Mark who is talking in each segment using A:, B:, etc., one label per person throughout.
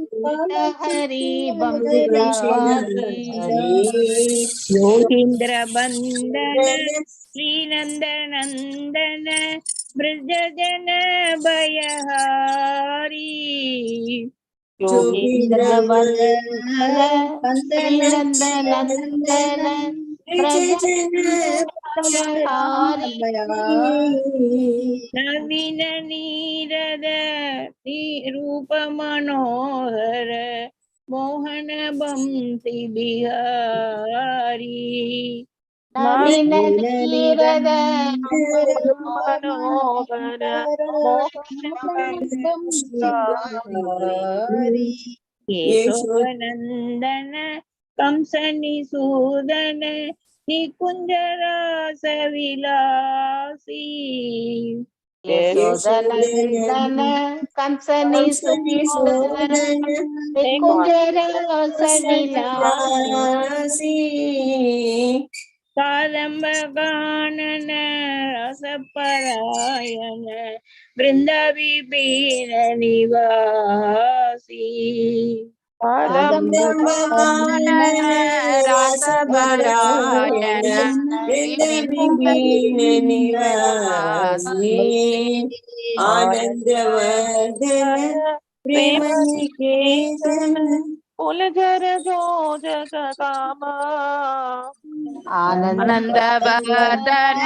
A: हरि बंशी योगींद्र बंदन श्रीनंदनंदन ब्रजजन भयहारी
B: योगींद्र बंदन श्रीनंदनंदन ब्रजजन
A: नवीन नीरद रूप मनोहर मोहन बंसी बिहारी
B: नवीन नीरद मनोहर
A: केशवनंदन कंसनिसूदन निकुंज रास विलासी
B: यशोदनंदन कंसनिसूदन निकुंज रास विलासी
A: कादंब गानन रसपरायण वृंद विपिन निवासी
B: कादंब गानन रसपरायण वृंद विपिन निवासी आनंदवर्धन प्रेम निकेतन
C: उलझर जो जग कामा
B: आनंदवर्धन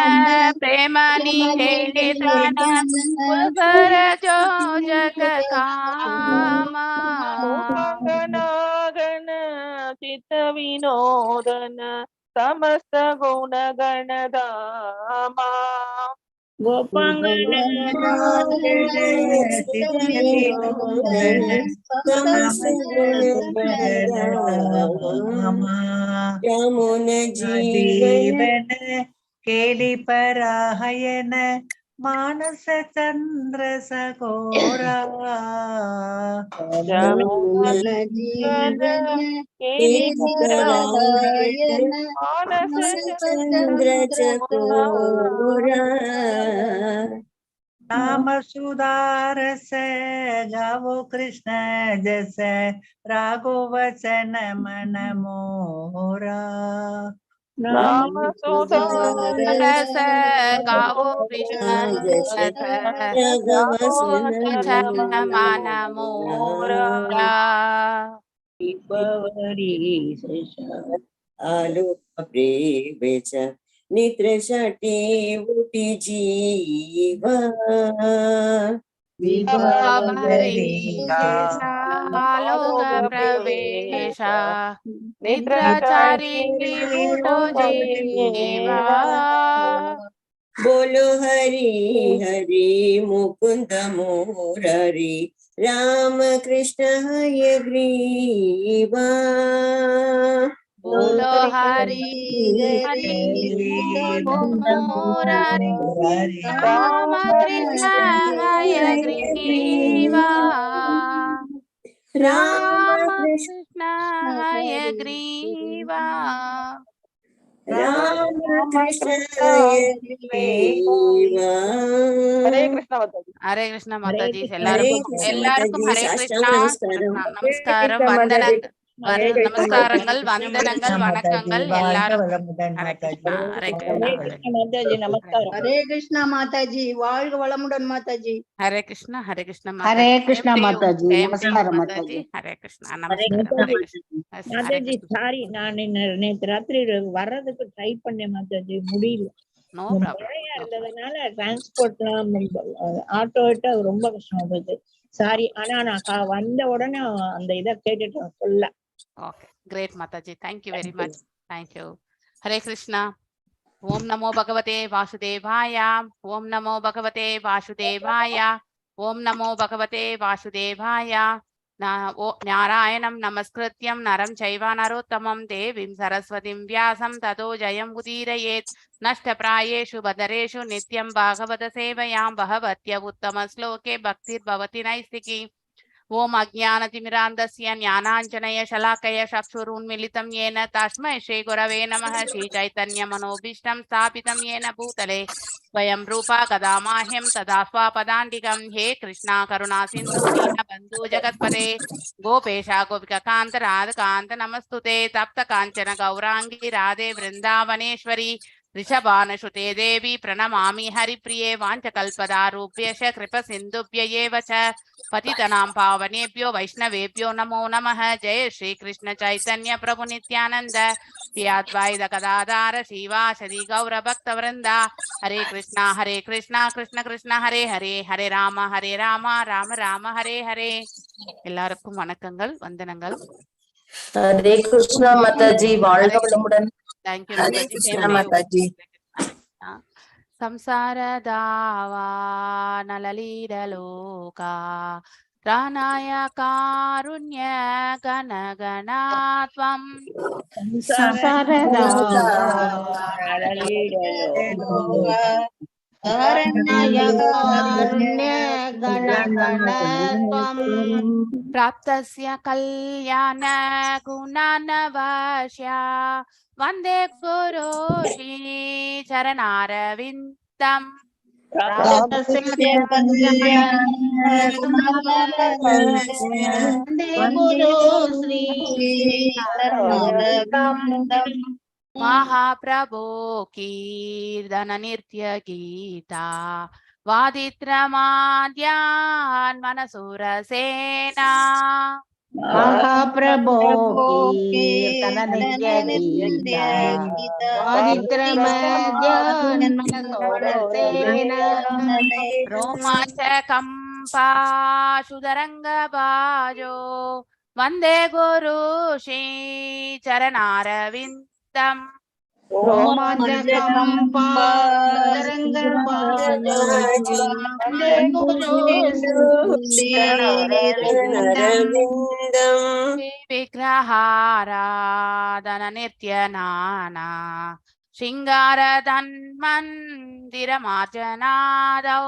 B: प्रेम निकेतन उलझर जो जग कामा
C: गण चित्त विनोदन समस्त गुण गण धामा
A: गोपांगन
B: यमुन जीवन
D: केली परायण मानस चंद्र सकोरा
B: यमुन जीवन केली परायण मानस चंद्र चकोरा
D: नाम सुधारस गावो कृष्ण जस रागो वचन मन मोरा
C: नाम
B: रस गावो कृष्ण जस राघव वचन मन मोरा आलोक प्रेम निद्र षटे उठी जीवा आलोक प्रवेश निद्राचारी उठो जीवा बोलो हरि हरि मुकुंद मुरारी राम कृष्ण हयग्रीवा बोलो हरि हरि मुरारी राम कृष्ण हयग्रीवा राम कृष्ण हयग्रीवा राम कृष्ण हयग्रीवा
C: हरे कृष्ण माताजी
B: हरे कृष्ण माताजी
D: हरे
B: எல்லாருக்கும் ஹரே கிருஷ்ணா நமஸ்காரம் நமஸ்காரங்கள் வந்தனங்கள் வணக்கங்கள் எல்லாருக்கும் ஹரே கிருஷ்ணா ஹரே கிருஷ்ணா
A: माताजी नमस्कार
E: हरे कृष्णा माताजी வாழ்க வளமுடன் மாதாஜி
B: हरे कृष्णा माताजी
E: हरे कृष्णा माताजी नमस्कार
B: माताजी हरे कृष्णा नमस्कार हरे कृष्णा
A: மாதாஜி சாரி நான் நேற்று ராத்திரி வர்றதுக்கு ட்ரை பண்ணேன் மாதாஜி முடியல
B: नो
A: மழையா இருந்ததுனால டிரான்ஸ்போர்ட்லாம் ஆட்டோ ரொம்ப கஷ்டமா போகுது சாரி ஆனா நான் வந்த உடனே அந்த இதை கேட்டுட்டேன் சொல்ல
B: okay great Mataji thank you very much thank you Hare Krishna ओम नमो भगवते वासुदेवाय ओम नमो भगवते वासुदेवाय ओम नमो भगवते वासुदेवाय नारायणं नमस्कृत्यं नरं चैव नरोत्तमं देवीं सरस्वतीं व्यासं ततो जयं उदीरयेत् नष्टप्रायेषु बदरेषु नित्यं भागवत सेवयां भगवत्य उत्तमश्लोके भक्तिर्भवति नैष्टिकी ओम अज्ञानतिमिरान्धस्य ज्ञानाञ्जनय शलाकय चक्षुरुन्मीलितं येन तस्मै श्री गुरवे नमः। श्री चैतन्य मनोभीष्टं स्थापितं येन भूतले स्वयं रूपा कदा माह्यं तदा स्वापदान्तिकं। हे कृष्णा करुणा सिन्धु दीनबन्धु जगत्पते गोपेश गोपिकान्त राधकान्त नमस्तुते। तप्त काञ्चन गौरांगी राधे वृन्दावनेश्वरी ऋषभानुसुते देवी प्रणमामि हरिप्रिये। वाञ्छकल्पदारुभ्यश्च कृपसिन्धुभ्य एव च पतितनां पावनेभ्यो वैष्णवेभ्यो नमो नमः। जय श्री कृष्ण चैतन्य प्रभु नित्यानंद श्री अद्वैत गदाधर श्रीवासदि गौर भक्तवृंद। हरे कृष्णा कृष्ण कृष्ण हरे हरे, हरे राम राम राम हरे हरे. எல்லாருக்கும் வணக்கங்கள், வந்தனங்கள்.
F: ஹரே கிருஷ்ணா மாதாஜி, வாழ்க வளமுடன்.
B: Thank you
F: Hare
B: Mataji.
F: Krishna Mataji.
B: ಸಂಸಾರ ದಾವಾನಲಲೀಡಲೋಕ ಪ್ರಾಣಾಯ ಕಾರುಣ್ಯ ಗಣಗಣಾತ್ವಂ ಪ್ರಾಪ್ತಸ್ಯ ಕಲ್ಯಾಣ ಗುಣಾನವಶ್ಯ ವಂದೇ ಗುರು ಶ್ರೀ ಚರಣಾರವಿಂದಂ. महाप्रभो कीर्तन नित्य गीता वादित्रमाद्यान् मनसुरसेना.
E: महाप्रभो कीर्तन नित्य गीता वादित्रमाद्यान् मनसुरसेना.
B: रोमाञ्चकम्पा सुदरङ्गबाजो वन्दे गुरु श्री चरणारविन्दम्.
E: रोमाञ्चकम्पा सुदरङ्गबाजो वन्दे गुरु श्री
F: चरणारविन्दम्.
B: विग्रहाराधन नित्य नाना शृङ्गारधन्मन्दिरमार्जनादौ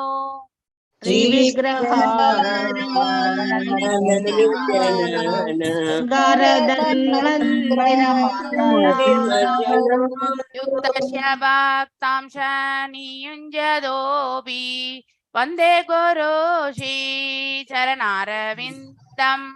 B: युक्तस्य भक्तांश नियुञ्जदोऽपि वन्दे गुरु श्री चरणारविन्दम्.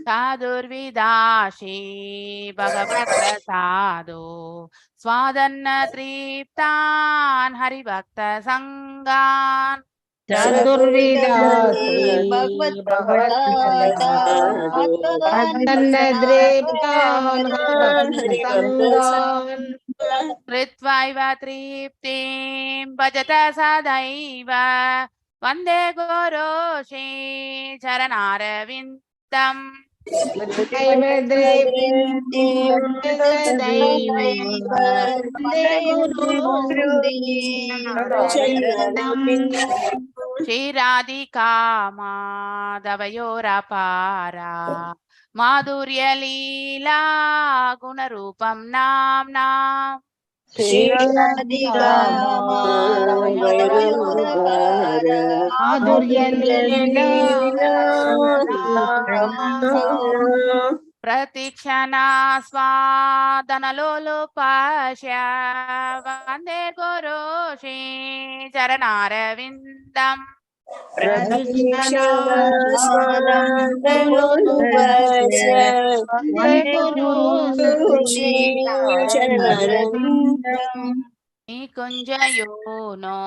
B: साधुर्विदाशी भगवत् प्रसादो स्वादन्न तृप्तान् हरिभक्त संगान्.
E: चतुर्विदासी भगवत्
B: कृत्वैव तृप्तिं भजत सदैव वन्दे गुरु श्री चरणारविन्दम्. श्रीराधिका माधवयोरपारा माधुर्यलीला गुणरूपं नाम्ना. प्रतीक्षणा स्वादनलोलुपश्य वन्दे गुरु श्री चरणारविन्दम्. निकुञ्जयोनो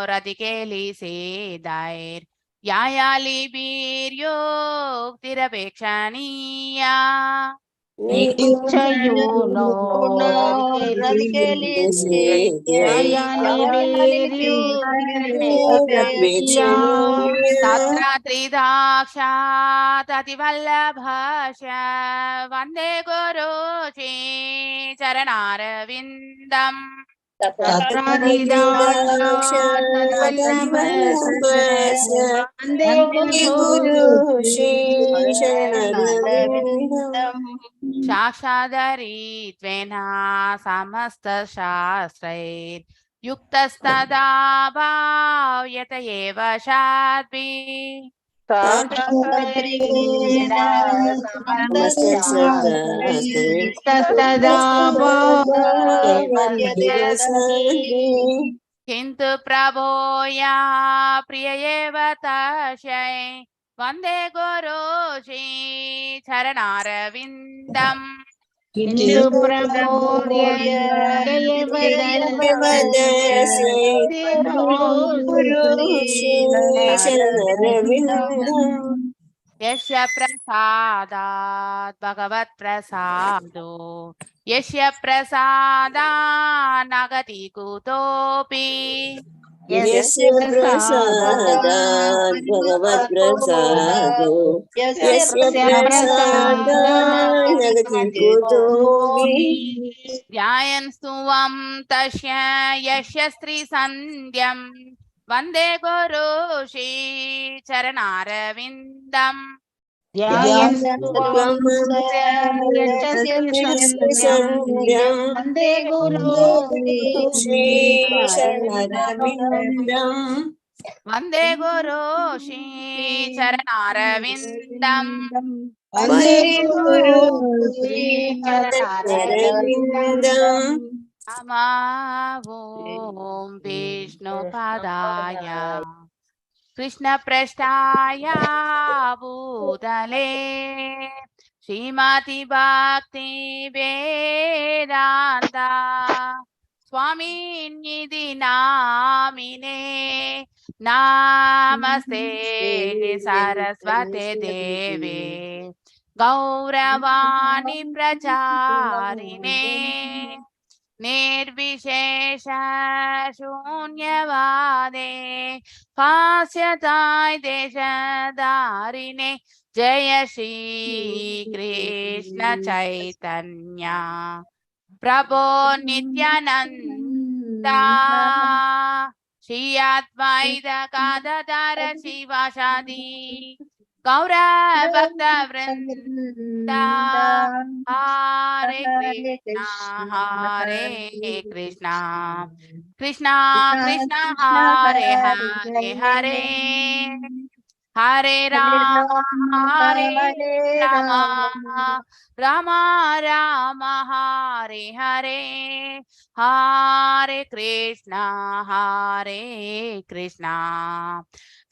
B: रतिकेलि सेदायैर् यायालिभिर्योक्तिरपेक्षणीया. तत्र त्रिदाक्षाततिवल्लभस्य वन्दे गुरु श्री चरणारविन्दम्.
E: वन्दे गुरु श्रीशरणरविन्दम्
B: साक्षादरित्वेन समस्तशास्त्रैः युक्तस्तदा भाव्यत एव शाद्भिः किन्तु प्रभोया प्रिय एव तस्यै वन्दे गुरु श्रीचरणारविन्दम् यस्य प्रसादात् भगवत् प्रसादो यस्य प्रसादात् नगति कुतोऽपि
E: यस्य प्रसादात् भगवत् प्रसादो यस्य प्रसादात् नगति कुतोऽपि
B: ध्यायन् स्तुवं तस्य यस्य स्त्रीसन्ध्यं वन्दे गुरु श्रीचरणारविन्दम्
E: वन्दे गुरु
D: श्रीशरणरविन्दम्
B: वन्दे गुरु श्रीचरणारविन्दम्
E: वन्दे गुरु श्रीचरणारविन्दम्
B: नमो विष्णुपदाय कृष्णपृष्ठाय भूतले श्रीमति भक्ति वेदान्ता स्वामिन्निधि नामिने नमस्ते सरस्वते देवे गौरवाणी प्रचारिणे निर्विशेष शून्यवादे पास्यताय देशधारिणे जय श्री कृष्ण चैतन्य प्रभो नित्यानंदा श्री अद्वैत गदाधर शिवासादि गौर भक्त वृंदा हरे कृष्णा कृष्णा कृष्णा हरे हरे हरे हरे राम राम राम हरे हरे हरे कृष्णा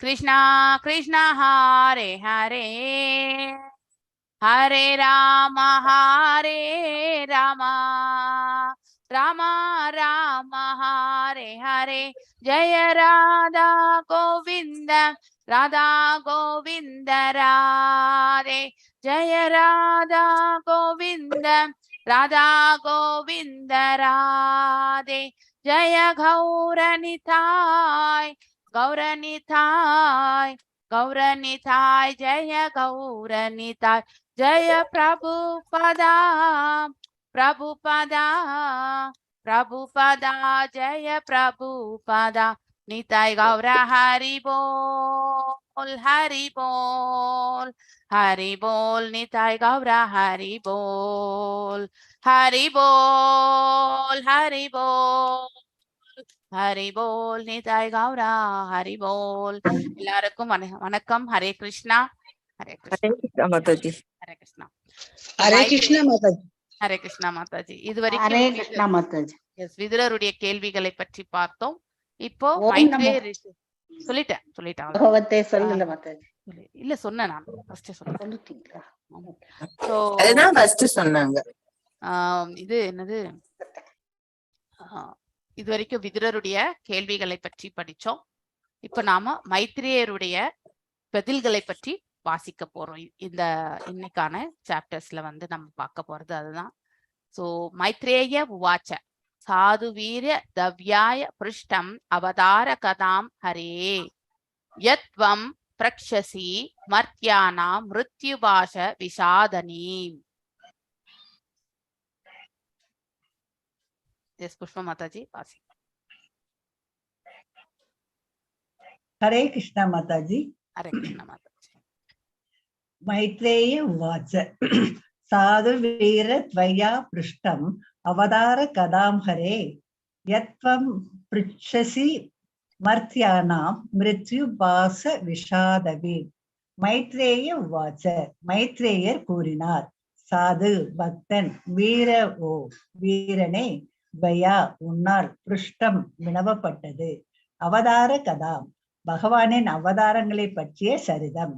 B: कृष्णा कृष्णा हरे हरे हरे राम राम राम हरे हरे जय राधा गोविंद राधे जय राधा गोविंद राधे जय गौरनिताय जय गौरनिताय जय प्रभुपदा जय प्रभुपदा निताय गौर हरि बोल हरि बोल निताय गौर हरि बोल हरि बोल निताय गौर हरि बोल எல்லாருக்கும் வணக்கம் ஹரே கிருஷ்ணா ஹரே கிருஷ்ணா
C: மாதாஜி
B: ஹரே கிருஷ்ணா
G: ஹரே கிருஷ்ணா மாதாஜி
B: ஹரே கிருஷ்ணா மாதாஜி
G: ஹரே
B: இதுவரைக்கும்
G: கிருஷ்ணா மாதாஜி
B: விதுரருடைய கேள்விகளை பற்றி பார்த்தோம் இப்போ
G: ஓம்
B: மைத்ரேய
G: நமோ
B: ரிஷி சொல்லிட்டேன்
G: பகவத்தே சொல்லுங்க மாதாஜி
B: இல்ல சொன்னேன் நான் ஃபர்ஸ்ட் சொன்னேன்
G: சொல்லிட்டீங்களா
B: சோ
F: அதுதான் ஃபர்ஸ்ட் சொன்னாங்க.
B: இது என்னது இது வரைக்கும் விதுரருடைய கேள்விகளை பற்றி படிச்சோம். இப்ப நாம மைத்ரேயருடைய பதில்களை பற்றி வாசிக்க போறோம். இந்த இன்னைக்கான சாப்டர்ஸ்ல வந்து நம்ம பார்க்க போறது அதுதான். சோ மைத்ரேய உவாச்ச சாது வீர தவ்யாய பிருஷ்டம் அவதார கதாம் ஹரே யத்வம் பிரக்ஷசி மர்த்யானாம் எஸ் புஷ்பா மாதாஜி வாசி.
H: हरे कृष्णा माताजी.
B: ஹரே கிருஷ்ணா மாதாஜி.
H: मैत्रेय उवाच साधु वीर त्वया पृष्टम् अवतार कदां हरे यत्त्वं पृच्छसि मर्त्यानां मृत्युपास விஷாதவி. மைத்ரேய உவாச்ச, மைத்ரேயர் கூறினார், சாது பக்தன், வீர ஓ வீரனே, துவயா உன்னால், பிருஷ்டம் வினவப்பட்டது, அவதார கதாம் பகவானின் அவதாரங்களை பற்றிய சரிதம்,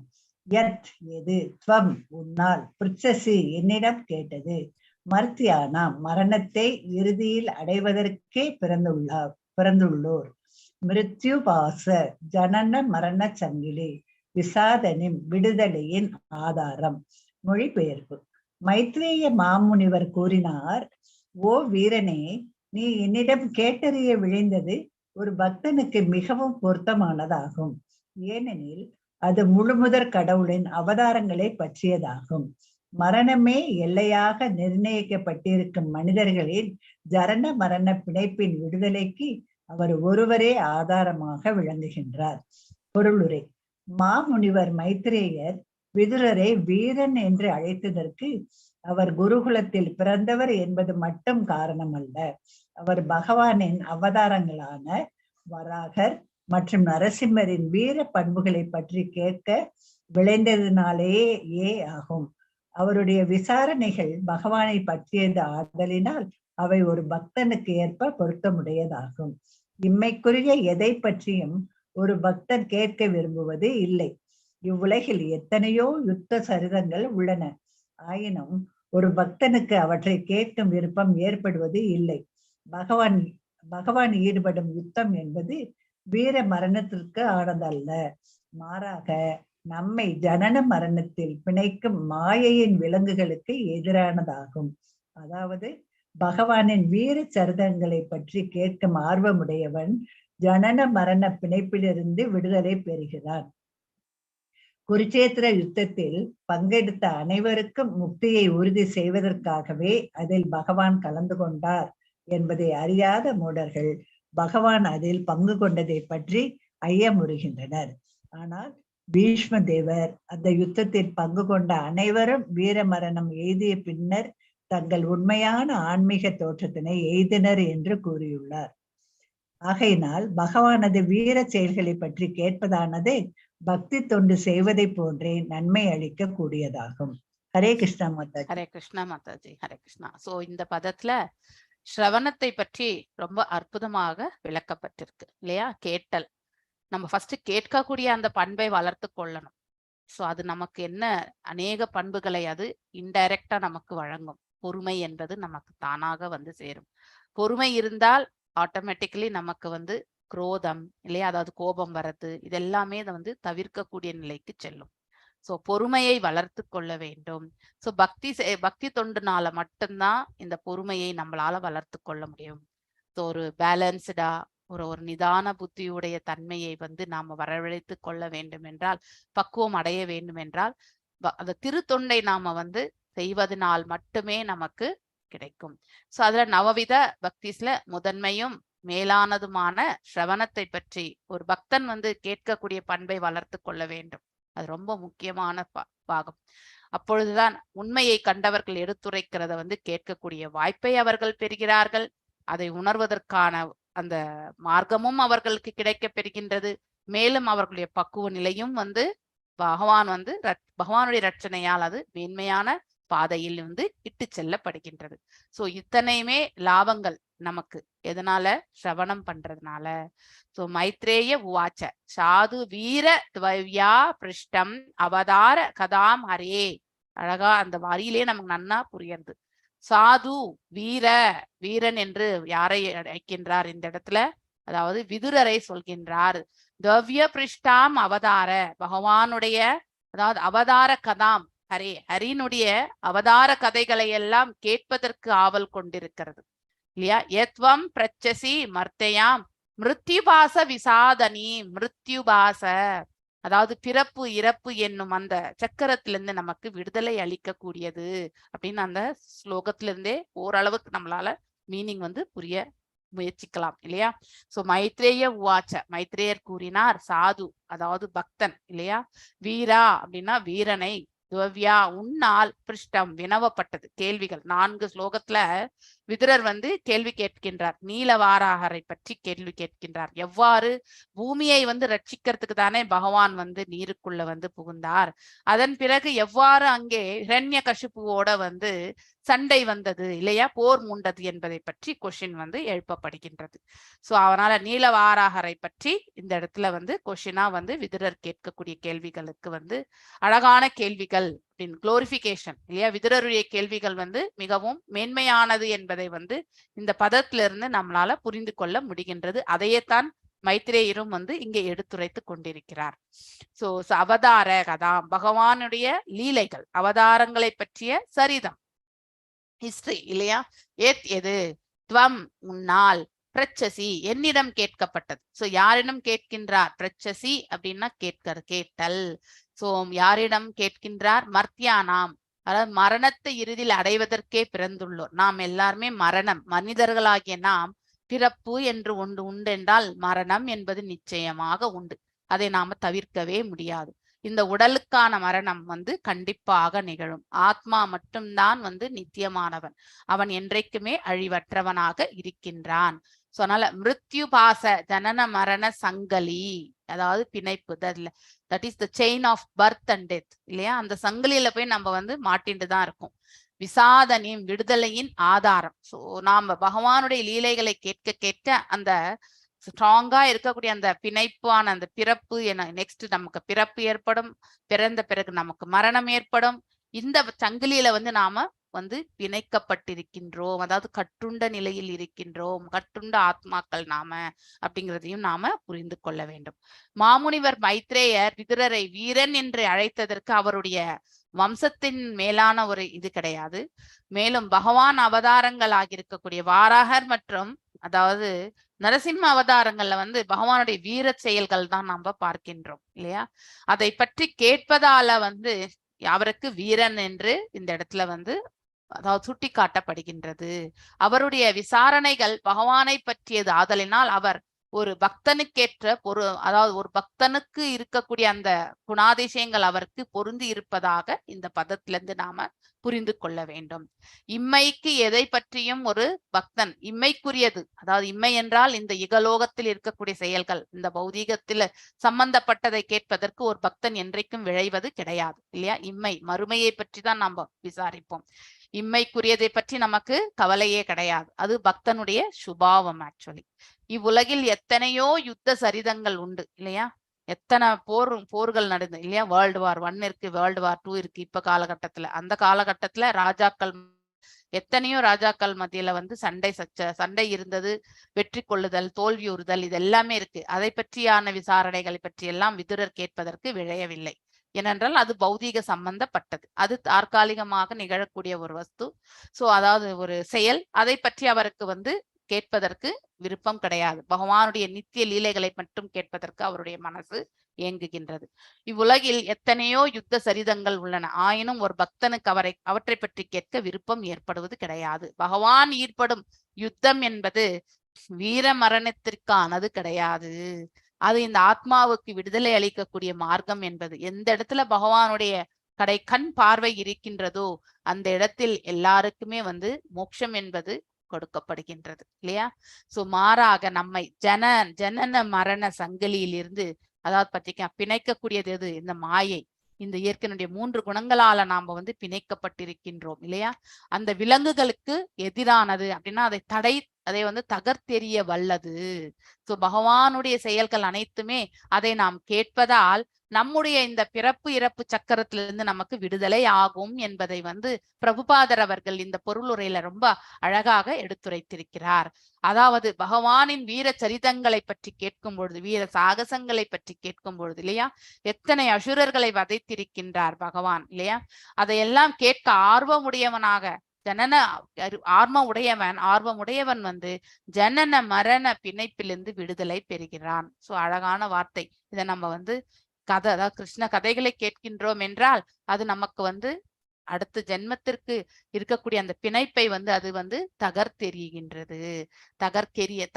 H: யத் எது, துவம் உன்னால், பிருச்சசி என்னிடம் கேட்டது, மர்த்தியானாம் மரணத்தை இறுதியில் அடைவதற்கே பிறந்துள்ளோர், மிருத்யுபாச ஜனன மரண சங்கிலி, விசாதனின் விடுதலையின் ஆதாரம். மொழிபெயர்ப்பு. மைத்ரேய மாமுனிவர் கூறினார், ஓ வீரனே, நீ என்னிடம் கேட்டறிய விழைந்தது ஒரு பக்தனுக்கு மிகவும் பொருத்தமானதாகும். ஏனெனில் அது முழுமுதற் கடவுளின் அவதாரங்களை பற்றியதாகும். மரணமே எல்லையாக நிர்ணயிக்கப்பட்டிருக்கும் மனிதர்களின் ஜரண மரண பிணைப்பின் விடுதலைக்கு அவர் ஒருவரே ஆதாரமாக விளங்குகின்றார். பொருளுரை. மாமுனிவர் மைத்ரேயர் விதுரரை வீரன் என்று அழைத்ததற்கு அவர் குருகுலத்தில் பிறந்தவர் என்பது மட்டும் காரணம் அல்ல. அவர் பகவானின் அவதாரங்களான வராகர் மற்றும் நரசிம்மரின் வீர பண்புகளை பற்றி கேட்க விளைந்ததினாலேயே ஆகும். அவருடைய விசாரணைகள் பகவானை பற்றியது ஆதலினால் அவை ஒரு பக்தனுக்கு ஏற்ப பொருத்தமுடையதாகும். இம்மைக்குரிய எதை பற்றியும் ஒரு பக்தன் கேட்க விரும்புவது இல்லை. இவ்வுலகில் எத்தனையோ யுத்த சரிதங்கள் உள்ளன. ஆயினும் ஒரு பக்தனுக்கு அவற்றை கேட்கும் விருப்பம் ஏற்படுவது இல்லை. பகவான் ஈடுபடும் யுத்தம் என்பது வீர மரணத்திற்கு ஆனதல்ல. மாறாக நம்மை ஜனன மரணத்தில் பிணைக்கும் மாயையின் விலங்குகளுக்கு எதிரானதாகும். அதாவது பகவானின் வீர சரிதங்களை பற்றி கேட்கும் ஆர்வமுடையவன் ஜனன மரண பிணைப்பிலிருந்து விடுதலை பெறுகிறான். குருச்சேத்திர யுத்தத்தில் பங்கெடுத்த அனைவருக்கும் முக்தியை உறுதி செய்வதற்காகவே அதில் பகவான் கலந்து கொண்டார் என்பதை அறியாத மூடர்கள் பகவான் அதில் பங்கு கொண்டதை பற்றி ஐயமுறுகின்றனர். ஆனால் பீஷ்ம தேவர் அந்த யுத்தத்தில் பங்கு கொண்ட அனைவரும் வீர மரணம் எய்திய பின்னர் தங்கள் உண்மையான ஆன்மீக தோற்றத்தினை எய்தினர் என்று கூறியுள்ளார். ஆகையினால் பகவானது வீர செயல்களை பற்றி கேட்பதானது பக்தி தொண்டு செய்வதை போன்றே நன்மை அளிக்க கூடியதாகும். ஹரே கிருஷ்ணா மாதாஜி.
B: ஹரே கிருஷ்ணா மாதாஜி. ஹரே கிருஷ்ணா. சோ இந்த பதத்துல ஸ்ரவணத்தை பற்றி ரொம்ப அற்புதமாக விளக்கப்பட்டிருக்கு இல்லையா? கேட்டல். நம்ம ஃபர்ஸ்ட் கேட்கக்கூடிய அந்த பண்பை வளர்த்து கொள்ளணும். சோ அது நமக்கு என்ன அநேக பண்புகளை அது இன்டைரக்டா நமக்கு வழங்கும். பொறுமை என்பது நமக்கு தானாக வந்து சேரும். பொறுமை இருந்தால் ஆட்டோமேட்டிக்கலி நமக்கு வந்து குரோதம் இல்லையா, அதாவது கோபம் வர்றது, இதெல்லாமே அதை வந்து தவிர்க்கக்கூடிய நிலைக்கு செல்லும். சோ பொறுமையை வளர்த்து கொள்ள வேண்டும். சோ பக்தி தொண்டுனால மட்டும்தான் இந்த பொறுமையை நம்மளால வளர்த்து கொள்ள முடியும். ஸோ ஒரு பேலன்ஸ்டா ஒரு நிதான புத்தியுடைய தன்மையை வந்து நாம வரவழைத்து கொள்ள வேண்டும் என்றால், பக்குவம் அடைய வேண்டும் என்றால் அந்த திருத்தொண்டை நாம வந்து செய்வதனால் மட்டுமே நமக்கு கிடைக்கும். சோ அதுல நவவித பக்திஸ்ல முதன்மையும் மேலானதுமான ஸ்ரவணத்தை பற்றி ஒரு பக்தன் வந்து கேட்கக்கூடிய பண்பை வளர்த்து கொள்ள வேண்டும். அது ரொம்ப முக்கியமான பாகம். அப்பொழுதுதான் உண்மையை கண்டவர்கள் எடுத்துரைக்கிறத வந்து கேட்கக்கூடிய வாய்ப்பை அவர்கள் பெறுகிறார்கள். அதை உணர்வதற்கான அந்த மார்க்கமும் அவர்களுக்கு கிடைக்க பெறுகின்றது. மேலும் அவர்களுடைய பக்குவ நிலையும் வந்து பகவானுடைய ரட்சணையால் அது மேன்மையான பாதையில் வந்து இட்டு செல்லப்படுகின்றது. சோ இத்தனையுமே லாபங்கள் நமக்கு எதனால? ஸ்ரவணம் பண்றதுனால. சோ மைத்ரேய உவாச்ச சாது வீர துவயா பிருஷ்டம் அவதார கதாம் ஹரே. அழகா அந்த வரியிலே நமக்கு நன்னா புரியுது. சாது வீரன் என்று யாரை அழைக்கின்றார் இந்த இடத்துல? அதாவது விதுரரை சொல்கின்றார். தவ்ய பிருஷ்டாம் அவதார, பகவானுடைய அதாவது அவதார கதாம் ஹரினுடைய அவதார கதைகளை எல்லாம் கேட்பதற்கு ஆவல் கொண்டிருக்கிறது இல்லையா? யத்வம் பிரச்சசி மர்த்தையாம் மிருத்யுபாச விசாதனி. மிருத்யுபாச அதாவது பிறப்பு இறப்பு என்னும் அந்த சக்கரத்திலிருந்து நமக்கு விடுதலை அளிக்க கூடியது அப்படின்னு அந்த ஸ்லோகத்திலிருந்தே ஓரளவுக்கு நம்மளால மீனிங் வந்து புரிய முயற்சிக்கலாம் இல்லையா. சோ மைத்ரேய உவாச்ச, மைத்ரேயர் கூறினார், சாது அதாவது பக்தன் இல்லையா, வீரா அப்படின்னா வீரனை, துவவ்யா உன்னால் பிருஷ்டம் வினவப்பட்டது, கேள்விகள் 4 ஸ்லோகத்துல விதுரர் வந்து கேள்வி கேட்கின்றார். நீலவாராகரை பற்றி கேள்வி கேட்கின்றார். எவ்வாறு பூமியை வந்து ரட்சிக்கிறதுக்கு தானே பகவான் வந்து நீருக்குள்ள வந்து புகுந்தார், அதன் பிறகு எவ்வாறு அங்கே ஹிரண்ய கசிப்புவோட வந்து சண்டை வந்தது இல்லையா, போர் மூண்டது என்பதை பற்றி கொஷின் வந்து எழுப்பப்படுகின்றது. சோ அதனால நீலவாராகரை பற்றி இந்த இடத்துல வந்து கொஷினா வந்து விதுரர் கேட்கக்கூடிய கேள்விகளுக்கு வந்து அழகான கேள்விகள் அப்படின்னு குளோரிபிகேஷன் இல்லையா. விதுரருடைய கேள்விகள் வந்து மிகவும் மேன்மையானது என்பதை வந்து இந்த பதத்திலிருந்து நம்மளால புரிந்து கொள்ள முடிகின்றது. அதையே தான் மைத்ரேயரும் வந்து இங்கே எடுத்துரைத்து கொண்டிருக்கிறார். சோ அவதார கதாம், பகவானுடைய லீலைகள், அவதாரங்களை பற்றிய சரிதம், ஹிஸ்டரி இல்லையா. ஏத் எது, துவம் உன்னால், பிரச்சசி என்னிடம் கேட்கப்பட்டது. சோ யாரிடம் கேட்கின்றார், பிரச்சசி அப்படின்னா கேட்டல். சோ யாரிடம் கேட்கின்றார், மர்த்தியானாம், அதாவது மரணத்தை இறுதியில் அடைவதற்கே பிறந்துள்ளோர். நாம் எல்லாருமே மரணம், மனிதர்களாகிய நாம் பிறப்பு என்று ஒன்று உண்டென்றால் மரணம் என்பது நிச்சயமாக உண்டு, அதை நாம தவிர்க்கவே முடியாது. இந்த உடலுக்கான மரணம் வந்து கண்டிப்பாக நிகழும். ஆத்மா மட்டும்தான் வந்து நித்தியமானவன், அவன் என்றைக்குமே அழிவற்றவனாக இருக்கின்றான். சோ அதனால மிருத்யு பாச ஜனன மரண சங்கலி, அதாவது பிணைப்பு, that is the chain of birth and death இல்லையா. அந்த சங்கிலியில போய் நம்ம வந்து மாட்டிட்டு தான் இருக்கோம். விசாதனின் விடுதலையின் ஆதாரம். சோ நாம பகவானுடைய லீலைகளை கேட்க கேட்க அந்த ஸ்ட்ராங்கா இருக்கக்கூடிய அந்த பிணைப்பான அந்த பிறப்பு என, நெக்ஸ்ட் நமக்கு பிறப்பு ஏற்படும், பிறந்த பிறகு நமக்கு மரணம் ஏற்படும். இந்த சங்கிலியில வந்து நாம வந்து பிணைக்கப்பட்டிருக்கின்றோம், அதாவது கட்டுண்ட நிலையில் இருக்கின்றோம், கட்டுண்ட ஆத்மாக்கள் நாம அப்படிங்கிறதையும் நாம புரிந்து கொள்ள வேண்டும். மாமுனிவர் மைத்ரேயர் விதுரரை வீரன் என்று அழைத்ததற்கு அவருடைய வம்சத்தின் மேலான ஒரு இது கிடையாது. மேலும் பகவான் அவதாரங்கள் ஆகியிருக்கக்கூடிய வாராகர் மற்றும் அதாவது நரசிம்ம அவதாரங்கள்ல வந்து பகவானுடைய வீர செயல்கள் தான் நாம பார்க்கின்றோம் இல்லையா. அதை பற்றி கேட்பதால வந்து அவருக்கு வீரன் என்று இந்த இடத்துல வந்து அதாவது சுட்டி காட்டப்படுகின்றது. அவருடைய விசாரணைகள் பகவானை பற்றியது ஆதலினால் அவர் ஒரு பக்தனுக்கேற்ற அதாவது ஒரு பக்தனுக்கு இருக்கக்கூடிய அந்த குணாதிசயங்கள் அவருக்கு பொருந்தி இருப்பதாக இந்த பதத்திலிருந்து நாம புரிந்து கொள்ள வேண்டும். இம்மைக்கு எதை பற்றியும் ஒரு பக்தன் இம்மைக்குரியது, அதாவது இம்மை என்றால் இந்த இகலோகத்தில் இருக்கக்கூடிய செயல்கள், இந்த பௌதீகத்தில் சம்பந்தப்பட்டதை கேட்பதற்கு ஒரு பக்தன் என்றைக்கும் விழைவது கிடையாது இல்லையா. இம்மை மறுமையை பற்றி தான் நாம் விசாரிப்போம். இம்மைக்குரியதை பற்றி நமக்கு கவலையே கிடையாது, அது பக்தனுடைய சுபாவம். ஆக்சுவலி இவ்வுலகில் எத்தனையோ யுத்த சரிதங்கள் உண்டு இல்லையா. எத்தனை போர்கள் நடந்து இல்லையா. World War I இருக்கு, World War II இருக்கு இப்ப காலகட்டத்துல. அந்த காலகட்டத்துல ராஜாக்கள், எத்தனையோ ராஜாக்கள் மத்தியில வந்து சண்டை இருந்தது, வெற்றி கொள்ளுதல், தோல்வியுறுதல், இது எல்லாமே இருக்கு. அதை பற்றியான விசாரணைகளை பற்றி எல்லாம் விதுரர் கேட்பதற்கு விழையவில்லை. ஏனென்றால் அது பௌதீக சம்பந்தப்பட்டது, அது தற்காலிகமாக நிகழக்கூடிய ஒரு வஸ்து. சோ அதாவது ஒரு செயல், அதை பற்றி அவருக்கு வந்து கேட்பதற்கு விருப்பம் கிடையாது. பகவானுடைய நித்திய லீலைகளை மட்டும் கேட்பதற்கு அவருடைய மனசு இயங்குகின்றது. இவ்வுலகில் எத்தனையோ யுத்த சரிதங்கள் உள்ளன, ஆயினும் ஒரு பக்தனுக்கு அவற்றை பற்றி கேட்க விருப்பம் ஏற்படுவது கிடையாது. பகவான் ஈடுபடும் யுத்தம் என்பது வீர மரணத்திற்கானது கிடையாது, அது இந்த ஆத்மாவுக்கு விடுதலை அளிக்கக்கூடிய மார்க்கம் என்பது. எந்த இடத்துல பகவானுடைய கண் பார்வை இருக்கின்றதோ அந்த இடத்தில் எல்லாருக்குமே வந்து மோட்சம் என்பது கொடுக்கப்படுகின்றது இல்லையா. சோ மாறாக நம்மை ஜனன மரண சங்கிலியில் இருந்து, அதாவது பத்திரிக்கா பிணைக்கக்கூடியது எது, இந்த மாயை, இந்த இயற்கையினுடைய 3 குணங்களால நாம வந்து பிணைக்கப்பட்டிருக்கின்றோம் இல்லையா. அந்த விலங்குகளுக்கு எதிரானது அப்படின்னா அதை வந்து தகர்த்தெறிய வல்லது. சோ பகவானுடைய செயல்கள் அனைத்துமே அதை நாம் கேட்பதால் நம்முடைய இந்த பிறப்பு இறப்பு சக்கரத்திலிருந்து நமக்கு விடுதலை ஆகும் என்பதை வந்து பிரபுபாதர் அவர்கள் இந்த பொருளுரையில ரொம்ப அழகாக எடுத்துரைத்திருக்கிறார். அதாவது பகவானின் வீர சரிதங்களை பற்றி கேட்கும் பொழுது, வீர சாகசங்களை பற்றி கேட்கும் பொழுது இல்லையா, எத்தனை அசுரர்களை வதைத்திருக்கின்றார் பகவான் இல்லையா. அதையெல்லாம் கேட்க ஆர்வமுடையவனாக ஆர்வமுடையவன் வந்து ஜனன மரண பிணைப்பிலிருந்து விடுதலை பெறுகிறான். சோ அழகான வார்த்தை. இதை நம்ம வந்து அதாவது கிருஷ்ண கதைகளை கேட்கின்றோம் என்றால் அது நமக்கு வந்து அடுத்த ஜென்மத்திற்கு இருக்கக்கூடிய அந்த பிணைப்பை வந்து அது வந்து தகர்த்தெறிகின்றது.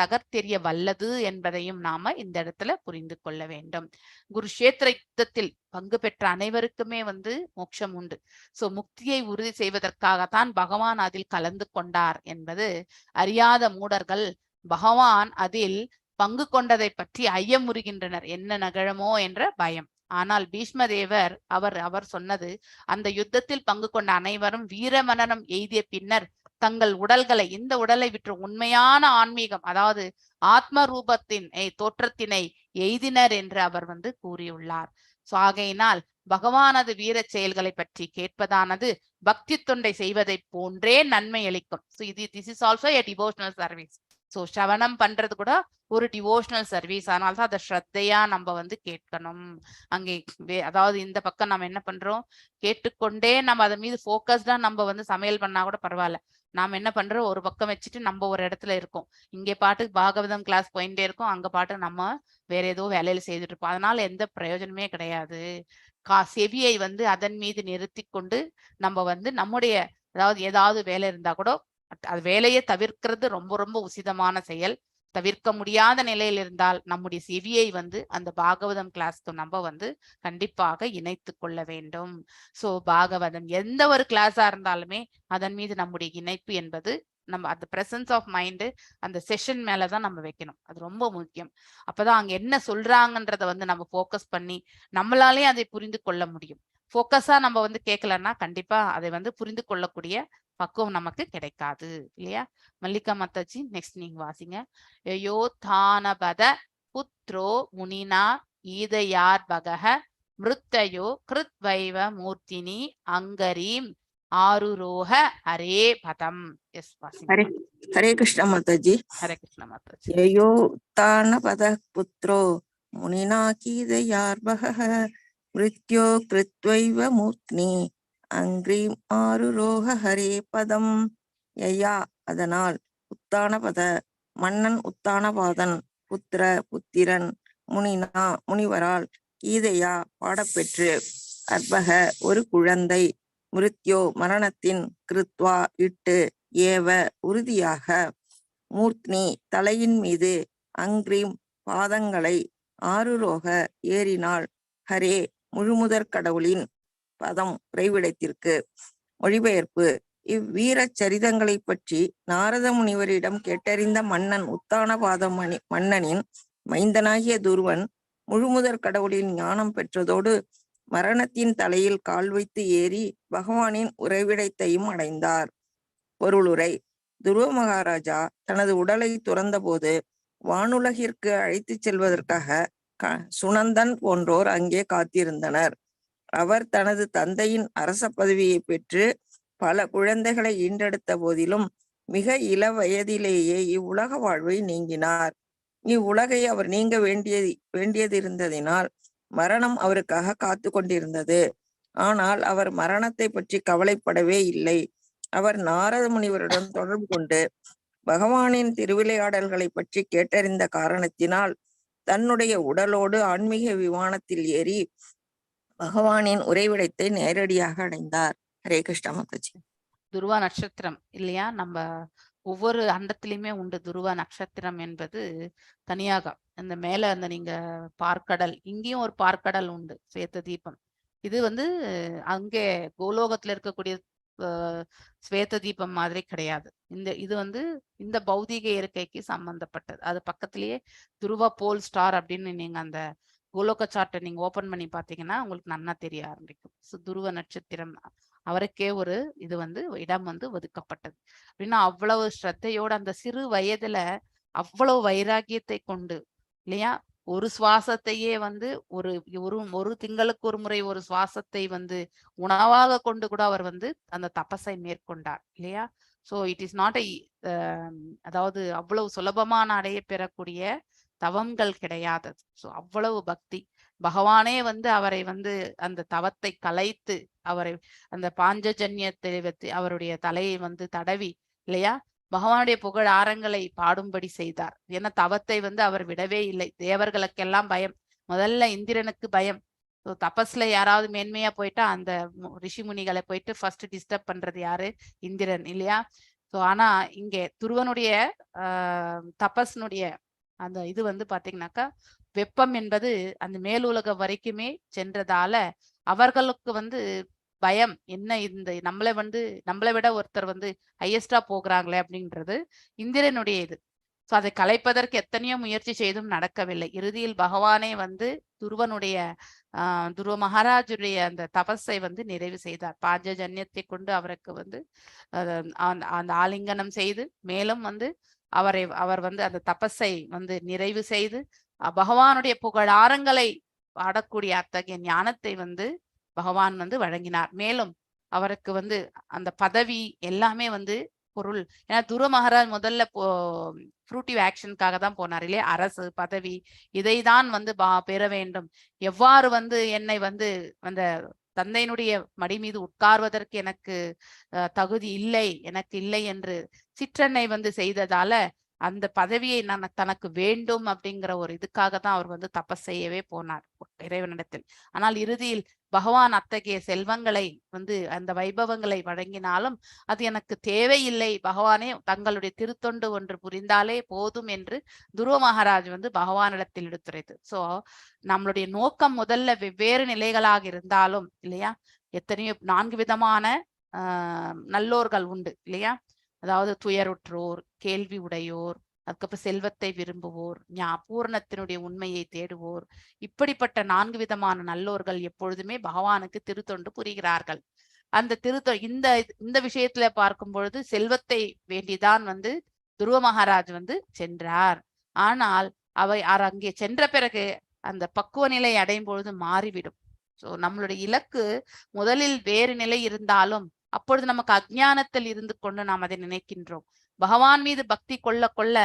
B: தகர்த்தெறிய வல்லது என்பதையும் நாம இந்த இடத்துல புரிந்து கொள்ள வேண்டும். குருஷேத்திர யுத்தத்தில் பங்கு பெற்ற அனைவருக்குமே வந்து மோட்சம் உண்டு. சோ முக்தியை உறுதி செய்வதற்காகத்தான் பகவான் அதில் கலந்து கொண்டார் என்பது அறியாத மூடர்கள் பகவான் அதில் பங்கு கொண்டதை பற்றி ஐயமுறுகின்றனர், என்ன நகழமோ என்ற பயம். ஆனால் பீஷ்மதேவர் அவர் சொன்னது, அந்த யுத்தத்தில் பங்கு கொண்ட அனைவரும் வீரமரணம் எய்திய பின்னர் தங்கள் உடல்களை, இந்த உடலை விற்று உண்மையான ஆன்மீகம், அதாவது ஆத்ம ரூபத்தின் தோற்றத்தினை எய்தினர் என்று அவர் வந்து கூறியுள்ளார். சோ ஆகையினால் பகவானது வீர செயல்களை பற்றி கேட்பதானது பக்தி தொண்டை செய்வதை போன்றே நன்மை அளிக்கும். So this is also a devotional service. So ஸ்ரவணம் பண்றது கூட ஒரு டிவோஷனல் சர்வீஸ். அதனால்தான் அதை ஸ்ரத்தையா நம்ம வந்து கேட்கணும். அங்கே அதாவது இந்த பக்கம் நம்ம என்ன பண்றோம், கேட்டுக்கொண்டே நம்ம அதன் மீது ஃபோக்கஸ்டா நம்ம வந்து சமையல் பண்ணா கூட பரவாயில்ல. நாம என்ன பண்றோம், ஒரு பக்கம் வச்சுட்டு நம்ம ஒரு இடத்துல இருக்கோம். இங்கே பாட்டுக்கு பாகவதம் கிளாஸ் போயிட்டே இருக்கோம், அங்க பாட்டு நம்ம வேற ஏதோ வேலையில செய்துட்டு இருப்போம். அதனால எந்த பிரயோஜனமே கிடையாது. செவியை வந்து அதன் மீது நிறுத்தி கொண்டு நம்ம வந்து நம்முடைய ஏதாவது வேலை இருந்தா கூட அது வேலையை தவிர்க்கிறது ரொம்ப ரொம்ப உசிதமான செயல். தவிர்க்க முடியாத நிலையில் இருந்தால் நம்முடைய செவியை வந்து அந்த பாகவதம் கிளாஸ்க்கு நம்ம வந்து கண்டிப்பாக இணைத்து கொள்ள வேண்டும். சோ பாகவதம் எந்த ஒரு கிளாஸா இருந்தாலுமே அதன் மீது நம்முடைய இணைப்பு என்பது நம்ம அந்த பிரசன்ஸ் ஆஃப் மைண்டு அந்த செஷன் மேலதான் நம்ம வைக்கணும். அது ரொம்ப முக்கியம். அப்பதான் அங்க என்ன சொல்றாங்கன்றத வந்து நம்ம ஃபோக்கஸ் பண்ணி நம்மளாலே அதை புரிந்து கொள்ள முடியும். ஃபோக்கஸா நம்ம வந்து கேட்கலன்னா கண்டிப்பா அதை வந்து புரிந்து கொள்ளக்கூடிய பக்குவம் நமக்கு கிடைக்காது இல்லையா? மல்லிகா மாதாஜி நெக்ஸ்ட் நீங்க வாசிங்க. யோ தானபத புத்ரோ முனினா ஈதயார் பகஹ மிருத்தயோ கிருத் வைவ மூர்த்தினி அங்கரீம் ஆருரோஹ ஹரே பதம். எஸ் வாசிங்க.
I: ஹரே கிருஷ்ண மாதாஜி.
B: ஹரே கிருஷ்ண மாதாஜி.
I: யோ தானபத புத்ரோ முனினா கீதயார் பகஹ மிருத்யோ கிருத்வைவ மூர்த்தினி அங்கிரீம் ஆருரோஹ ஹரே பதம். யயா அதனால், உத்தானபத மன்னன் உத்தானபாதன், புத்திர புத்திரன், முனினா முனிவரால், கீதையா பாடப்பெற்று, அர்பக ஒரு குழந்தை, மிருத்யோ மரணத்தின், கிருத்வா இட்டு, ஏவ உறுதியாக, மூர்த்தினி தலையின் மீது, அங்கிரீம் பாதங்களை, ஆருரோக ஏறினாள், ஹரே முழுமுதற் கடவுளின் பதம் உறைவிடத்திற்கு. மொழிபெயர்ப்பு. இவ்வீர சரிதங்களை பற்றி நாரத முனிவரிடம் கேட்டறிந்த மன்னன் உத்தானபாத மன்னனின் மைந்தனாகிய துருவன் முழுமுதற் கடவுளின் ஞானம் பெற்றதோடு மரணத்தின் தலையில் கால் வைத்து ஏறி பகவானின் உறைவிடத்தையும் அடைந்தார். பொருளுரை. துருவ மகாராஜா தனது உடலை துறந்த போது வானுலகிற்கு அழைத்துச் செல்வதற்காக சுனந்தன் போன்றோர் அங்கே காத்திருந்தனர். அவர் தனது தந்தையின் அரச பதவியை பெற்று பல குழந்தைகளை ஈன்றெடுத்த போதிலும் மிக இள வயதிலேயே இவ்வுலக வாழ்வை நீங்கினார். இவ்வுலகை அவர் நீங்க வேண்டியதிருந்ததினால் மரணம் அவருக்காக காத்து கொண்டிருந்தது. ஆனால் அவர் மரணத்தை பற்றி கவலைப்படவே இல்லை. அவர் நாரத முனிவருடன் தொடர்பு கொண்டு பகவானின் திருவிளையாடல்களை பற்றி கேட்டறிந்த காரணத்தினால் தன்னுடைய உடலோடு ஆன்மீக விமானத்தில் ஏறி பகவானின் உறைவிடத்தை நேரடியாக அடைந்தார். ஹரே கிருஷ்ண மாதாஜி.
B: துருவா நட்சத்திரம் இல்லையா, நம்ம ஒவ்வொரு அண்டத்திலையுமே உண்டு துருவா நட்சத்திரம் என்பது தனியாக. அந்த மேல அந்த நீங்க பார்க்கடல், இங்கேயும் ஒரு பார்க்கடல் உண்டு, ஸ்வேத தீபம். இது வந்து அங்கே கோலோகத்துல இருக்கக்கூடிய ஸ்வேத தீபம் மாதிரி கிடையாது. இது வந்து இந்த பௌதிக இயற்கைக்கு சம்பந்தப்பட்டது. அது பக்கத்திலேயே துருவா போல் ஸ்டார் அப்படின்னு நீங்க அந்த கோலோக சார்ட்டை நீங்க ஓபன் பண்ணி பாத்தீங்கன்னா உங்களுக்கு நன்னா தெரிய ஆரம்பிக்கும். துருவ நட்சத்திரம் அவருக்கே ஒரு இது வந்து இடம் வந்து ஒதுக்கப்பட்டது. அப்படின்னா அவ்வளவு ஸ்ரத்தையோட அந்த சிறு வயதுல அவ்வளவு வைராகியத்தை கொண்டு இல்லையா, ஒரு சுவாசத்தையே வந்து ஒரு திங்களுக்கு ஒரு முறை ஒரு சுவாசத்தை வந்து உணவாக கொண்டு கூட அவர் வந்து அந்த தபஸை மேற்கொண்டார் இல்லையா. சோ இட் இஸ் நாட் அதாவது அவ்வளவு சுலபமான அடைய பெறக்கூடிய தவங்கள் கிடையாதது. சோ அவ்வளவு பக்தி. பகவானே வந்து அவரை வந்து அந்த தவத்தை கலைத்து அவரை அந்த பாஞ்சஜன்யத்தை வைத்து அவருடைய தலையை வந்து தடவி இல்லையா பகவானுடைய புகழ் ஆரங்களை பாடும்படி செய்தார். ஏன்னா தவத்தை வந்து அவர் விடவே இல்லை. தேவர்களுக்கெல்லாம் பயம். முதல்ல இந்திரனுக்கு பயம், தபஸ்ல யாராவது மேன்மையா போயிட்டா அந்த ரிஷி முனிகளை போயிட்டு ஃபர்ஸ்ட் டிஸ்டர்ப் பண்றது யாரு? இந்திரன் இல்லையா? ஸோ ஆனா இங்கே துருவனுடைய தபஸ்னுடைய அந்த இது வந்து பாத்தீங்கன்னாக்கா வெப்பம் என்பது அந்த மேலுலகம் வரைக்குமே சென்றதால அவர்களுக்கு வந்து பயம் என்ன, இந்த நம்மளை விட ஒருத்தர் வந்து ஹையஸ்டா போகிறாங்களே அப்படின்றது இந்திரனுடைய இது. ஸோ அதை கலைப்பதற்கு எத்தனையோ முயற்சி செய்தும் நடக்கவில்லை. இறுதியில் பகவானே வந்து துருவனுடைய துருவ மகாராஜுடைய அந்த தபஸை வந்து நிறைவு செய்தார். பாஞ்சஜன்யத்தை கொண்டு அவருக்கு வந்து அந்த ஆலிங்கனம் செய்து மேலும் வந்து அவர் வந்து அந்த தபஸை வந்து நிறைவு செய்து பகவானுடைய புகழாரங்களை பாடக்கூடிய அத்தகைய ஞானத்தை வந்து பகவான் வந்து வழங்கினார். மேலும் அவருக்கு வந்து அந்த பதவி எல்லாமே வந்து பொருள். ஏன்னா துருவ மகாராஜ் முதல்ல ஃப்ரூட்டிவ் ஆக்ஷனுக்காக தான் போனார் இல்லையா? அரசு பதவி இதைதான் வந்து பெற வேண்டும். எவ்வாறு வந்து என்னை வந்து அந்த தந்தையினுடைய மடி மீது உட்கார்வதற்கு எனக்கு தகுதி இல்லை, எனக்கு இல்லை என்று சிற்றன்னை வந்து செய்ததால அந்த பதவியை தனக்கு வேண்டும் அப்படிங்கிற ஒரு இதுக்காக தான் அவர் வந்து தபஸ் செய்யவே போனார் இறைவனிடத்தில். ஆனால் இறுதியில் பகவான் அத்தகைய செல்வங்களை வந்து அந்த வைபவங்களை வழங்கினாலும் அது எனக்கு தேவையில்லை, பகவானே தங்களுடைய திருத்தொண்டு ஒன்று புரிந்தாலே போதும் என்று துருவ மகாராஜ் வந்து பகவானிடத்தில் எடுத்துரைத்து. சோ நம்மளுடைய நோக்கம் முதல்ல வெவ்வேறு நிலைகளாக இருந்தாலும் இல்லையா, எத்தனையோ 4 விதமான நல்லோர்கள் உண்டு இல்லையா? அதாவது துயருற்றோர், கேள்வி உடையோர், அதுக்கப்புறம் செல்வத்தை விரும்புவோர், பூரணத்தினுடைய உண்மையை தேடுவோர், இப்படிப்பட்ட 4 விதமான நல்லோர்கள் எப்பொழுதுமே பகவானுக்கு திருத்தொண்டு புரிகிறார்கள். அந்த இந்த விஷயத்துல பார்க்கும் பொழுது செல்வத்தை வேண்டிதான் வந்து துருவ மகாராஜ் வந்து சென்றார். ஆனால் அங்கே சென்ற பிறகு அந்த பக்குவ நிலை அடையும் பொழுது மாறிவிடும். சோ நம்மளுடைய இலக்கு முதலில் வேறு நிலை இருந்தாலும் அப்பொழுது நமக்கு அஜ்ஞானத்தில் இருந்து கொண்டு நாம் அதை நினைக்கின்றோம். பகவான் மீது பக்தி கொள்ள கொள்ள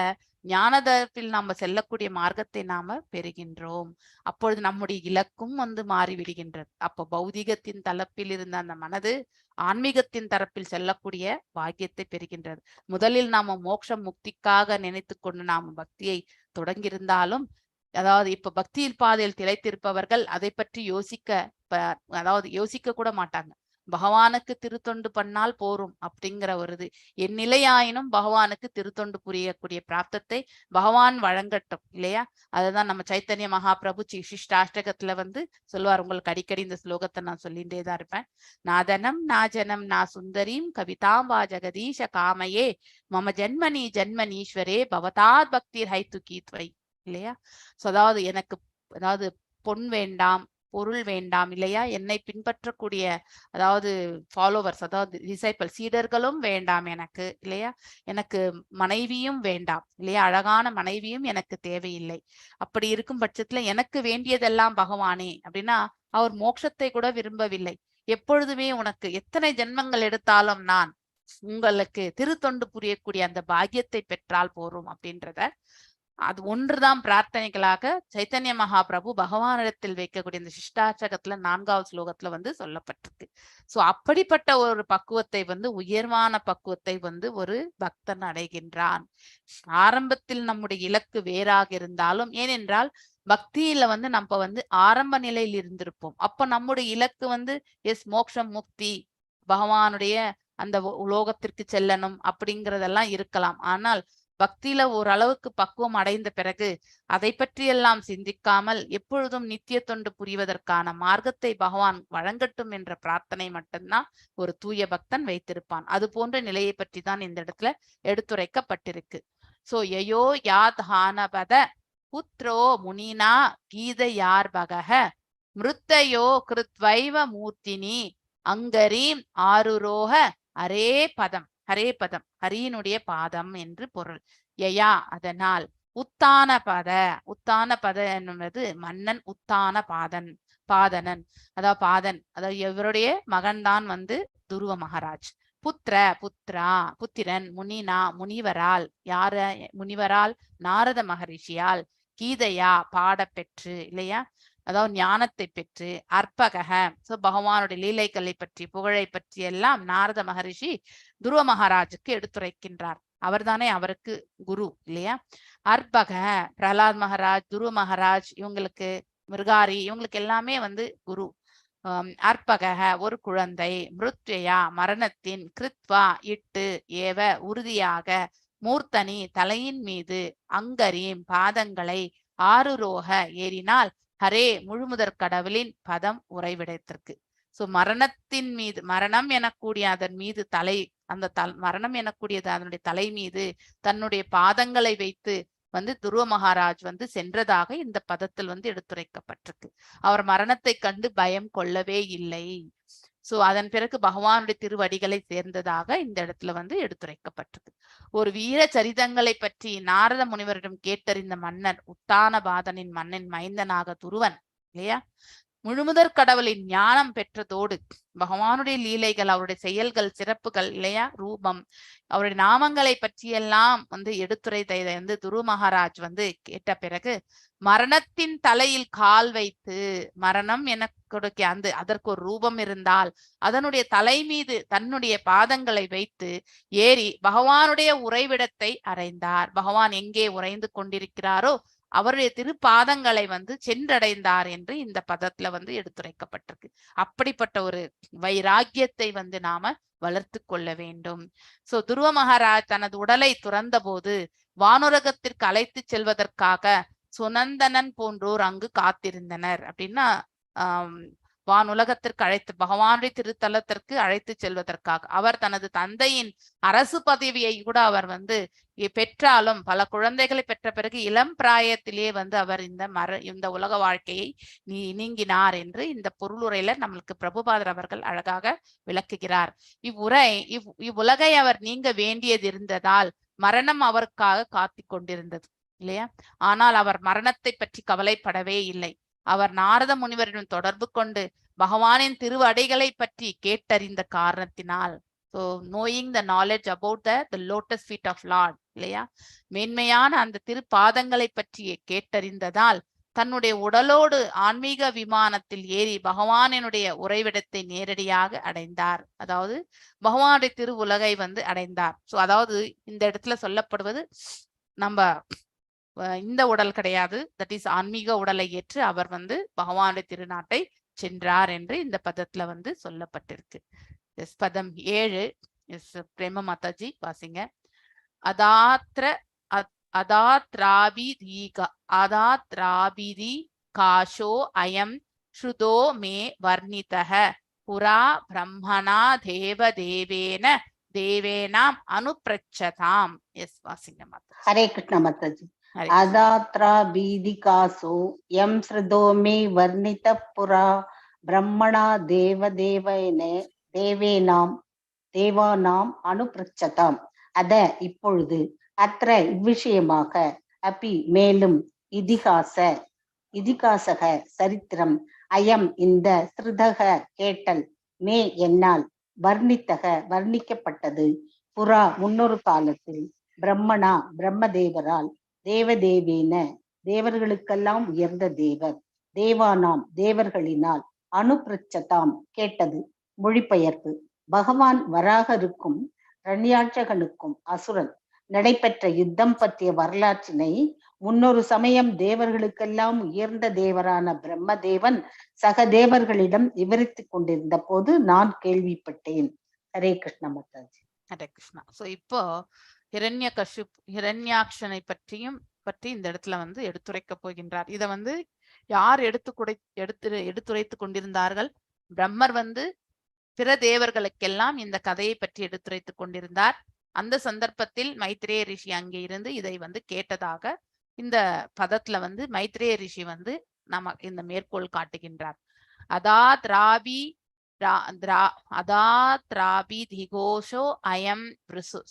B: ஞானதத்தில் நாம செல்லக்கூடிய மார்க்கத்தை நாம பெறுகின்றோம். அப்பொழுது நம்முடைய இலக்கும் வந்து மாறிவிடுகின்றது. அப்போ பௌதிகத்தின் தளப்பில் இருந்த அந்த மனது ஆன்மீகத்தின் தரப்பில் செல்லக்கூடிய பாக்கியத்தை பெறுகின்றது. முதலில் நாம மோட்சம் முக்திக்காக நினைத்து கொண்டு நாம பக்தியை தொடங்கியிருந்தாலும், அதாவது இப்ப பக்தியில் பாதையில் திளைத்திருப்பவர்கள் அதை பற்றி யோசிக்க கூட மாட்டாங்க. பகவானுக்கு திருத்தொண்டு பண்ணால் போரும் அப்படிங்கிற ஒரு இது. என் நிலையாயினும் பகவானுக்கு திருத்தொண்டு புரியக்கூடிய பிராப்தத்தை பகவான் வழங்கட்டும் இல்லையா? அதுதான் நம்ம சைத்தன்ய மகாபிரபு சிஷ்டாஷ்டகத்துல வந்து சொல்லுவார். உங்களுக்கு அடிக்கடி இந்த ஸ்லோகத்தை நான் சொல்லிட்டே தான் இருப்பேன். நாதனம் நாஜனம் நா சுந்தரீம் கவிதாம்பா ஜெகதீஷ காமையே மம ஜென்மனி ஜென்மனீஸ்வரே பவதாத் பக்திர் ஹைத்து கீத்வை இல்லையா? அதாவது பொன் வேண்டாம், பொருள் வேண்டாம் இல்லையா? என்னை பின்பற்றக்கூடிய அதாவது ஃபாலோவர்ஸ், அதாவது டிசைபிள் சீடர்களும் வேண்டாம் எனக்கு இல்லையா? எனக்கு மனைவியும் வேண்டாம் இல்லையா? அழகான மனைவியும் எனக்கு தேவையில்லை. அப்படி இருக்கும் பட்சத்துல எனக்கு வேண்டியதெல்லாம் பகவானே அப்படின்னா அவர் மோட்சத்தை கூட விரும்பவில்லை. எப்பொழுதுமே உனக்கு எத்தனை ஜென்மங்கள் எடுத்தாலும் நான் உங்களுக்கு திருத்தொண்டு புரியக்கூடிய அந்த பாக்கியத்தை பெற்றால் போரும் அப்படின்றத அது ஒன்றுதான் பிரார்த்தனைகளாக சைத்தன்ய மகாபிரபு பகவானிடத்தில் வைக்கக்கூடிய இந்த சிஷ்டாச்சகத்துல 4வது ஸ்லோகத்துல வந்து சொல்லப்பட்டிருக்கு. சோ அப்படிப்பட்ட ஒரு பக்குவத்தை வந்து உயர்வான பக்குவத்தை வந்து ஒரு பக்தன் அடைகின்றான். ஆரம்பத்தில் நம்முடைய இலக்கு வேறாக இருந்தாலும், ஏனென்றால் பக்தியில வந்து நம்ம வந்து ஆரம்ப நிலையில் இருந்திருப்போம். அப்ப நம்முடைய இலக்கு வந்து மோக்ஷம் முக்தி, பகவானுடைய அந்த உலோகத்திற்கு செல்லணும் அப்படிங்கறதெல்லாம் இருக்கலாம். ஆனால் பக்தியில ஓரளவுக்கு பக்குவம் அடைந்த பிறகு அதை பற்றியெல்லாம் சிந்திக்காமல் எப்பொழுதும் நித்திய தொண்டு புரிவதற்கான மார்க்கத்தை பகவான் வழங்கட்டும் என்ற பிரார்த்தனை மட்டும்தான் ஒரு தூய பக்தன் வைத்திருப்பான். அது போன்ற நிலையை பற்றி தான் இந்த இடத்துல எடுத்துரைக்கப்பட்டிருக்கு. சோ யயோ யாத்ஹானபத புத்ரோ முனினா கீதயார்பகஹ மிருத்தயோ கிருத்வைவ மூர்த்தினி அங்கரீம் ஆருரோக அரே பதம். ஹரே பதம், ஹரியினுடைய பாதம் என்று பொருள். யயா அதனால், உத்தான பத என்பது மன்னன் உத்தான பாதனன், அதாவது இவருடைய மகன் தான் வந்து துருவ மகாராஜ். புத்திரன், முனினா முனிவரால், முனிவரால் நாரத மகரிஷியால், கீதையா பாடப்பெற்று இல்லையா, அதாவது ஞானத்தை பெற்று, அற்பகக பகவானுடைய லீலைகளை பற்றி புகழை பற்றி எல்லாம் நாரத மகரிஷி துருவ மகாராஜுக்கு எடுத்துரைக்கின்றார். அவர்தானே அவருக்கு குரு இல்லையா? அற்பக பிரகலாத் மகாராஜ், துருவ மகாராஜ் இவங்களுக்கு மிருகாரி இவங்களுக்கு எல்லாமே வந்து குரு. அற்பகக ஒரு குழந்தை, மிருத்யா மரணத்தின், கிருத்வா இட்டு, ஏவ உறுதியாக, மூர்த்தனி தலையின் மீது, அங்கரீம் பாதங்களை, ஆருரோக ஏறினால், ஹரே முழுமுதற் கடவுளின் பதம் உறைவிடத்திற்கு. சோ மரணத்தின் மீது, மரணம் எனக்கூடிய அதன் மீது தலை, அந்த மரணம் எனக்கூடியது அதனுடைய தலை மீது தன்னுடைய பாதங்களை வைத்து வந்து துருவ மகாராஜ் வந்து சென்றதாக இந்த பதத்தில் வந்து எடுத்துரைக்கப்பட்டிருக்கு. அவர் மரணத்தை கண்டு பயம் கொள்ளவே இல்லை. சோ அதன் பிறகு பகவானுடைய திருவடிகளை சேர்ந்ததாக இந்த இடத்துல வந்து எடுத்துரைக்கப்பட்டிருக்கு. ஒரு வீர சரிதங்களை பற்றி நாரத முனிவரிடம் கேட்டறிந்த மன்னர் உத்தானபாதனின் மன்னன் மைந்தனாக துருவன் இல்லையா, முழுமுதற் கடவுளின் ஞானம் பெற்றதோடு பகவானுடைய லீலைகள், அவருடைய செயல்கள், சிறப்புகள் இல்லையா, ரூபம், அவருடைய நாமங்களை பற்றியெல்லாம் வந்து எடுத்துரைத்த இதை வந்து துருவ மகாராஜ் வந்து கேட்ட பிறகு மரணத்தின் தலையில் கால் வைத்து, மரணம் என கொடுக்க அதற்கு ஒரு ரூபம் இருந்தால் அதனுடைய தலை மீது தன்னுடைய பாதங்களை வைத்து ஏறி பகவானுடைய உறைவிடத்தை அடைந்தார். பகவான் எங்கே உறைந்து கொண்டிருக்கிறாரோ அவருடைய திருப்பாதங்களை வந்து சென்றடைந்தார் என்று இந்த பதத்துல வந்து எடுத்துரைக்கப்பட்டிருக்கு. அப்படிப்பட்ட ஒரு வைராக்கியத்தை வந்து நாம வளர்த்து கொள்ள வேண்டும். சோ துருவ மகாராஜ் தனது உடலை துறந்த போது வானுலகத்திற்கு அழைத்து செல்வதற்காக சுனந்தனன் போன்றோர் அங்கு காத்திருந்தனர். அப்படின்னா வானுலகத்திற்கு அழைத்து பகவானுடைய திருத்தலத்திற்கு அழைத்து செல்வதற்காக அவர் தனது தந்தையின் அரசு பதவியை கூட அவர் வந்து பெற்றாலும், பல குழந்தைகளை பெற்ற பிறகு இளம் பிராயத்திலே வந்து அவர் இந்த உலக வாழ்க்கையை நீங்கினார் என்று இந்த பொருளுரையில நம்மளுக்கு பிரபுபாதர் அவர்கள் அழகாக விளக்குகிறார். இவ்வுலகை அவர் நீங்க வேண்டியது இருந்ததால் மரணம் அவருக்காக காத்து கொண்டிருந்தது இல்லையா. ஆனால் அவர் மரணத்தை பற்றி கவலைப்படவே இல்லை. அவர் நாரத முனிவரிடம் தொடர்பு கொண்டு பகவானின் திருவடிகளை பற்றி கேட்டறிந்த காரணத்தினால், so knowing the knowledge about the lotus feet of Lord இல்லையா, மேன்மையான அந்த திருப்பாதங்களை பற்றி கேட்டறிந்ததால் தன்னுடைய உடலோடு ஆன்மீக விமானத்தில் ஏறி பகவானினுடைய உறைவிடத்தை நேரடியாக அடைந்தார். அதாவது பகவானுடைய திரு உலகை வந்து அடைந்தார். சோ அதாவது இந்த இடத்துல சொல்லப்படுவது நம்ம இந்த உடல் கிடையாது, தட் இஸ் ஆன்மீக உடலை ஏற்று அவர் வந்து பகவானுடைய திருநாட்டை சென்றார் என்று இந்த பதத்துல வந்து சொல்லப்பட்டிருக்கு. பதம் 7 பிரேம மாதாஜி வாசிங்க. அதாத்ராபிதி காஷோ அயம் ஸ்ருதோ மே வர்ணிதஹ புரா பிரம்மணா தேவேன தேவேனாம் அனுப்ரச்சதாம். எஸ் வாசிங்க மாதா.
G: ஹரே கிருஷ்ண மாதாஜி. அதாத்ரா பீதிகாசோ யம் ஸ்ருதோ மே வர்ணித புரா பிரம்மணா தேவானாம் அனுப்ரச்சதாம். அத இப்பொழுது, அത്ര இவ்விஷயமாக, அப்பி மேலும், இதிகாசக சரித்திரம், அயம் இந்த, ஸ்ருதக கேட்டல், மே என்னால், வர்ணித்தக வர்ணிக்கப்பட்டது, புறா முன்னொரு காலத்தில், பிரம்மணா பிரம்மதேவரால், தேவதேவேன தேவர்களுக்கெல்லாம் உயர்ந்த தேவர், தேவானாம் தேவர்களினால், அனுப்ரச்சதாம் கேட்டது. மொழிபெயர்ப்பு. பகவான் வராகருக்கும் ரண்யாட்சகனுக்கும் அசுரன் நடைபெற்ற யுத்தம் பற்றிய வரலாற்றினை முன்னொரு சமயம் தேவர்களுக்கெல்லாம் உயர்ந்த தேவரான பிரம்மதேவன் சக தேவர்களிடம் விவரித்துக் கொண்டிருந்த போது நான் கேள்விப்பட்டேன். ஹரே கிருஷ்ண மாதாஜி.
B: ஹரே கிருஷ்ணா. சோ இப்போ ஹிரண்யாக்ஷனை பற்றி இந்த இடத்துல வந்து எடுத்துரைக்க போகின்றார். இத வந்து யார் எடுத்துரைத்து கொண்டிருந்தார்கள்? பிரம்மர் வந்து பிற தேவர்களுக்கெல்லாம் இந்த கதையை பற்றி எடுத்துரைத்துக் கொண்டிருந்தார். அந்த சந்தர்ப்பத்தில் மைத்ரேய ரிஷி அங்கே இருந்து இதை வந்து கேட்டதாக இந்த பதத்துல வந்து மைத்ரேய ரிஷி வந்து நமக்கு இந்த மேற்கோள் காட்டுகின்றார். அதாத்ராபி திகோஷோ அயம்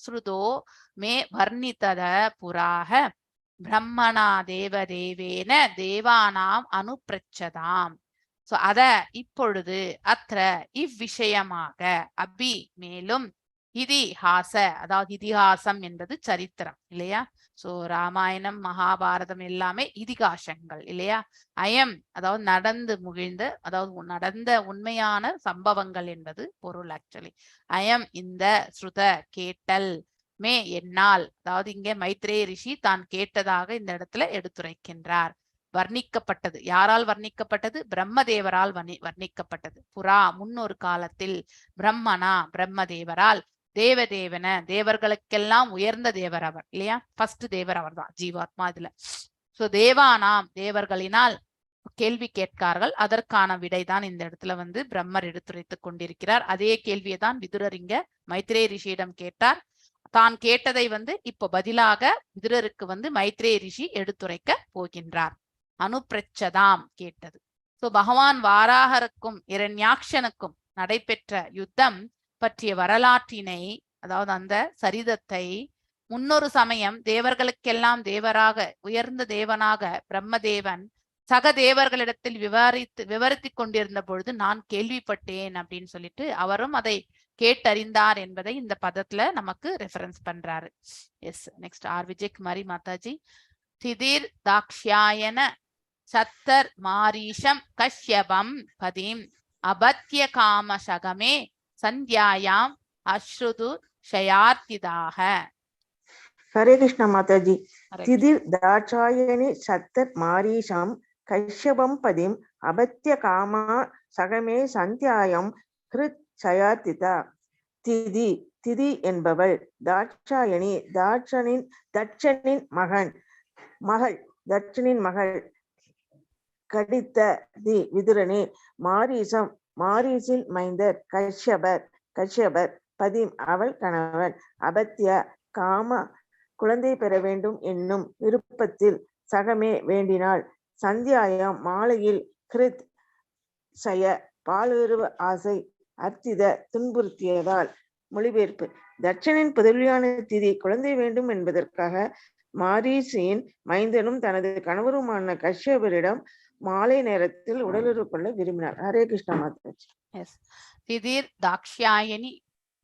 B: ஸ்ருதோ மே வர்ணிதத புராக பிரம்மணா தேவேன தேவானாம் அனுப்ரச்சதாம். சோ அத இப்பொழுது, அத்த இவ்விஷயமாக, அபி மேலும், இதிஹாச அதாவது இதிகாசம் என்பது சரித்திரம் இல்லையா. சோ ராமாயணம் மகாபாரதம் எல்லாமே இதிகாசங்கள் இல்லையா. அயம் அதாவது நடந்து முகிழ்ந்த, அதாவது நடந்த உண்மையான சம்பவங்கள் என்பது பொருள். ஆக்சுவலி அயம் இந்த, ஸ்ருத கேட்டல், மே என்னால், அதாவது இங்கே மைத்ரேய ரிஷி தான் கேட்டதாக இந்த இடத்துல எடுத்துரைக்கின்றார். வர்ணிக்கப்பட்டது. யாரால் வர்ணிக்கப்பட்டது? பிரம்மதேவரால் வர்ணிக்கப்பட்டது. புறா முன்னொரு காலத்தில் பிரம்மனா பிரம்மதேவரால் தேவதேவன தேவர்களுக்கெல்லாம் உயர்ந்த தேவர் அவர் இல்லையா? ஃபர்ஸ்ட் தேவர் அவர் தான் ஜீவாத்மா இதுல. சோ தேவானாம் தேவர்களினால் கேள்வி கேட்கார்கள். அதற்கான விடைதான் இந்த இடத்துல வந்து பிரம்மர் எடுத்துரைத்துக் கொண்டிருக்கிறார். அதே கேள்வியை தான் விதுரர் இங்க மைத்ரேய ரிஷியிடம் கேட்டார். தான் கேட்டதை வந்து இப்ப பதிலாக விதுரருக்கு வந்து மைத்ரேய ரிஷி எடுத்துரைக்க போகின்றார். அனுப்பிரச்சதாம் கேட்டது. சோ பகவான் வாராகருக்கும் இரண்யாக்ஷனுக்கும் நடைபெற்ற யுத்தம் பற்றிய வரலாற்றினை, அதாவது அந்த சரிதத்தை முன்னொரு சமயம் தேவர்களுக்கெல்லாம் தேவராக உயர்ந்த தேவனாக பிரம்மதேவன் சக தேவர்களிடத்தில் விவரித்து கொண்டிருந்த பொழுது நான் கேள்விப்பட்டேன் அப்படின்னு சொல்லிட்டு அவரும் அதை கேட்டறிந்தார் என்பதை இந்த பதத்துல நமக்கு ரெஃபரன்ஸ் பண்றாரு. Yes, next R Vijayakumari Mataji. திதிர் தாக்ஷாயன சத்தர் மாரீஷம் கஷ்யபம் பதிம் அபத்ய காமசகமே சந்தியாயாம் அஸ்ருது ஷயார்த்திதாக.
C: ஹரே கிருஷ்ணா மாதாஜி.
B: ஹரே
C: திதிர் தாட்சாயணி சத்தர் மாரீஷம் கஷ்யபம் பதிம் அபத்ய காமா சகமே சந்தியாயம் ஹிருத் சயார்த்திதா. திதி திதி என்பவள் தாட்சாயணி தட்சனின் மகள் கடித்த விதுரனே. மாரீசம் மாரீசின் மைந்தர் கஷ்யபர் பதிம் அவள் கணவன். அபத்ய காம குழந்தை பெற வேண்டும் என்னும் விருப்பத்தில் சகமே வேண்டினாள். சந்தியாயம் மாலையில் கிருத் சய பாலுறவு ஆசை அர்த்தித துன்புறுத்தியதால். மொழிபெயர்ப்பு. தட்சனின் புதல்வியான திதி குழந்தை வேண்டும் என்பதற்காக மாரீசியின் மைந்தனும் தனது கணவருமான கஷ்யபரிடம் மாலை நேரத்தில் உடலுறவு கொள்ள விரும்பினார். ஹரே கிருஷ்ணா மாதாஜி.
B: திதிர்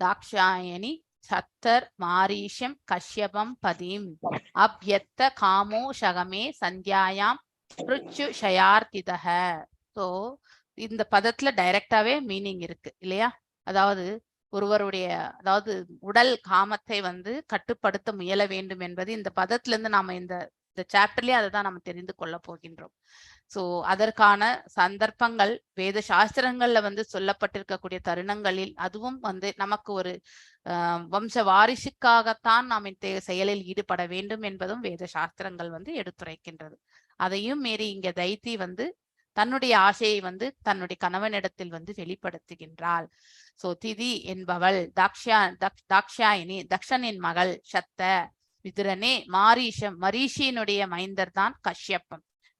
B: தாக்ஷாயணி சத்தர் மாரீஷம் கஷ்யபம் பதிம் அப்யத்த காமோ சகமே சந்தியாயாம் ஸ்ருச்சு ஷயார்த்திதஹ. சோ இந்த பதத்துல டைரக்டாவே மீனிங் இருக்கு இல்லையா? அதாவது ஒருவருடைய உடல் காமத்தை வந்து கட்டுப்படுத்த முயல வேண்டும் என்பது இந்த பதத்துல இருந்து நாம இந்த சாப்டர்லயே அதை தான் நம்ம தெரிந்து கொள்ள போகின்றோம். சோ அதற்கான சந்தர்ப்பங்கள் வேத சாஸ்திரங்கள்ல வந்து சொல்லப்பட்டிருக்கக்கூடிய தருணங்களில் அதுவும் வந்து நமக்கு ஒரு வம்ச வாரிசுக்காகத்தான் நாம் இந்த செயலில் ஈடுபட வேண்டும் என்பதும் வேத சாஸ்திரங்கள் வந்து எடுத்துரைக்கின்றது. அதையும் மீறி இங்க தைத்தி வந்து தன்னுடைய ஆசையை வந்து தன்னுடைய கணவனிடத்தில் வந்து வெளிப்படுத்துகின்றாள். சோ திதி என்பவள் தாக்ஷாயினி தக்ஷனின் மகள். சத்த விதுரனே மரீஷியினுடைய மைந்தர் தான்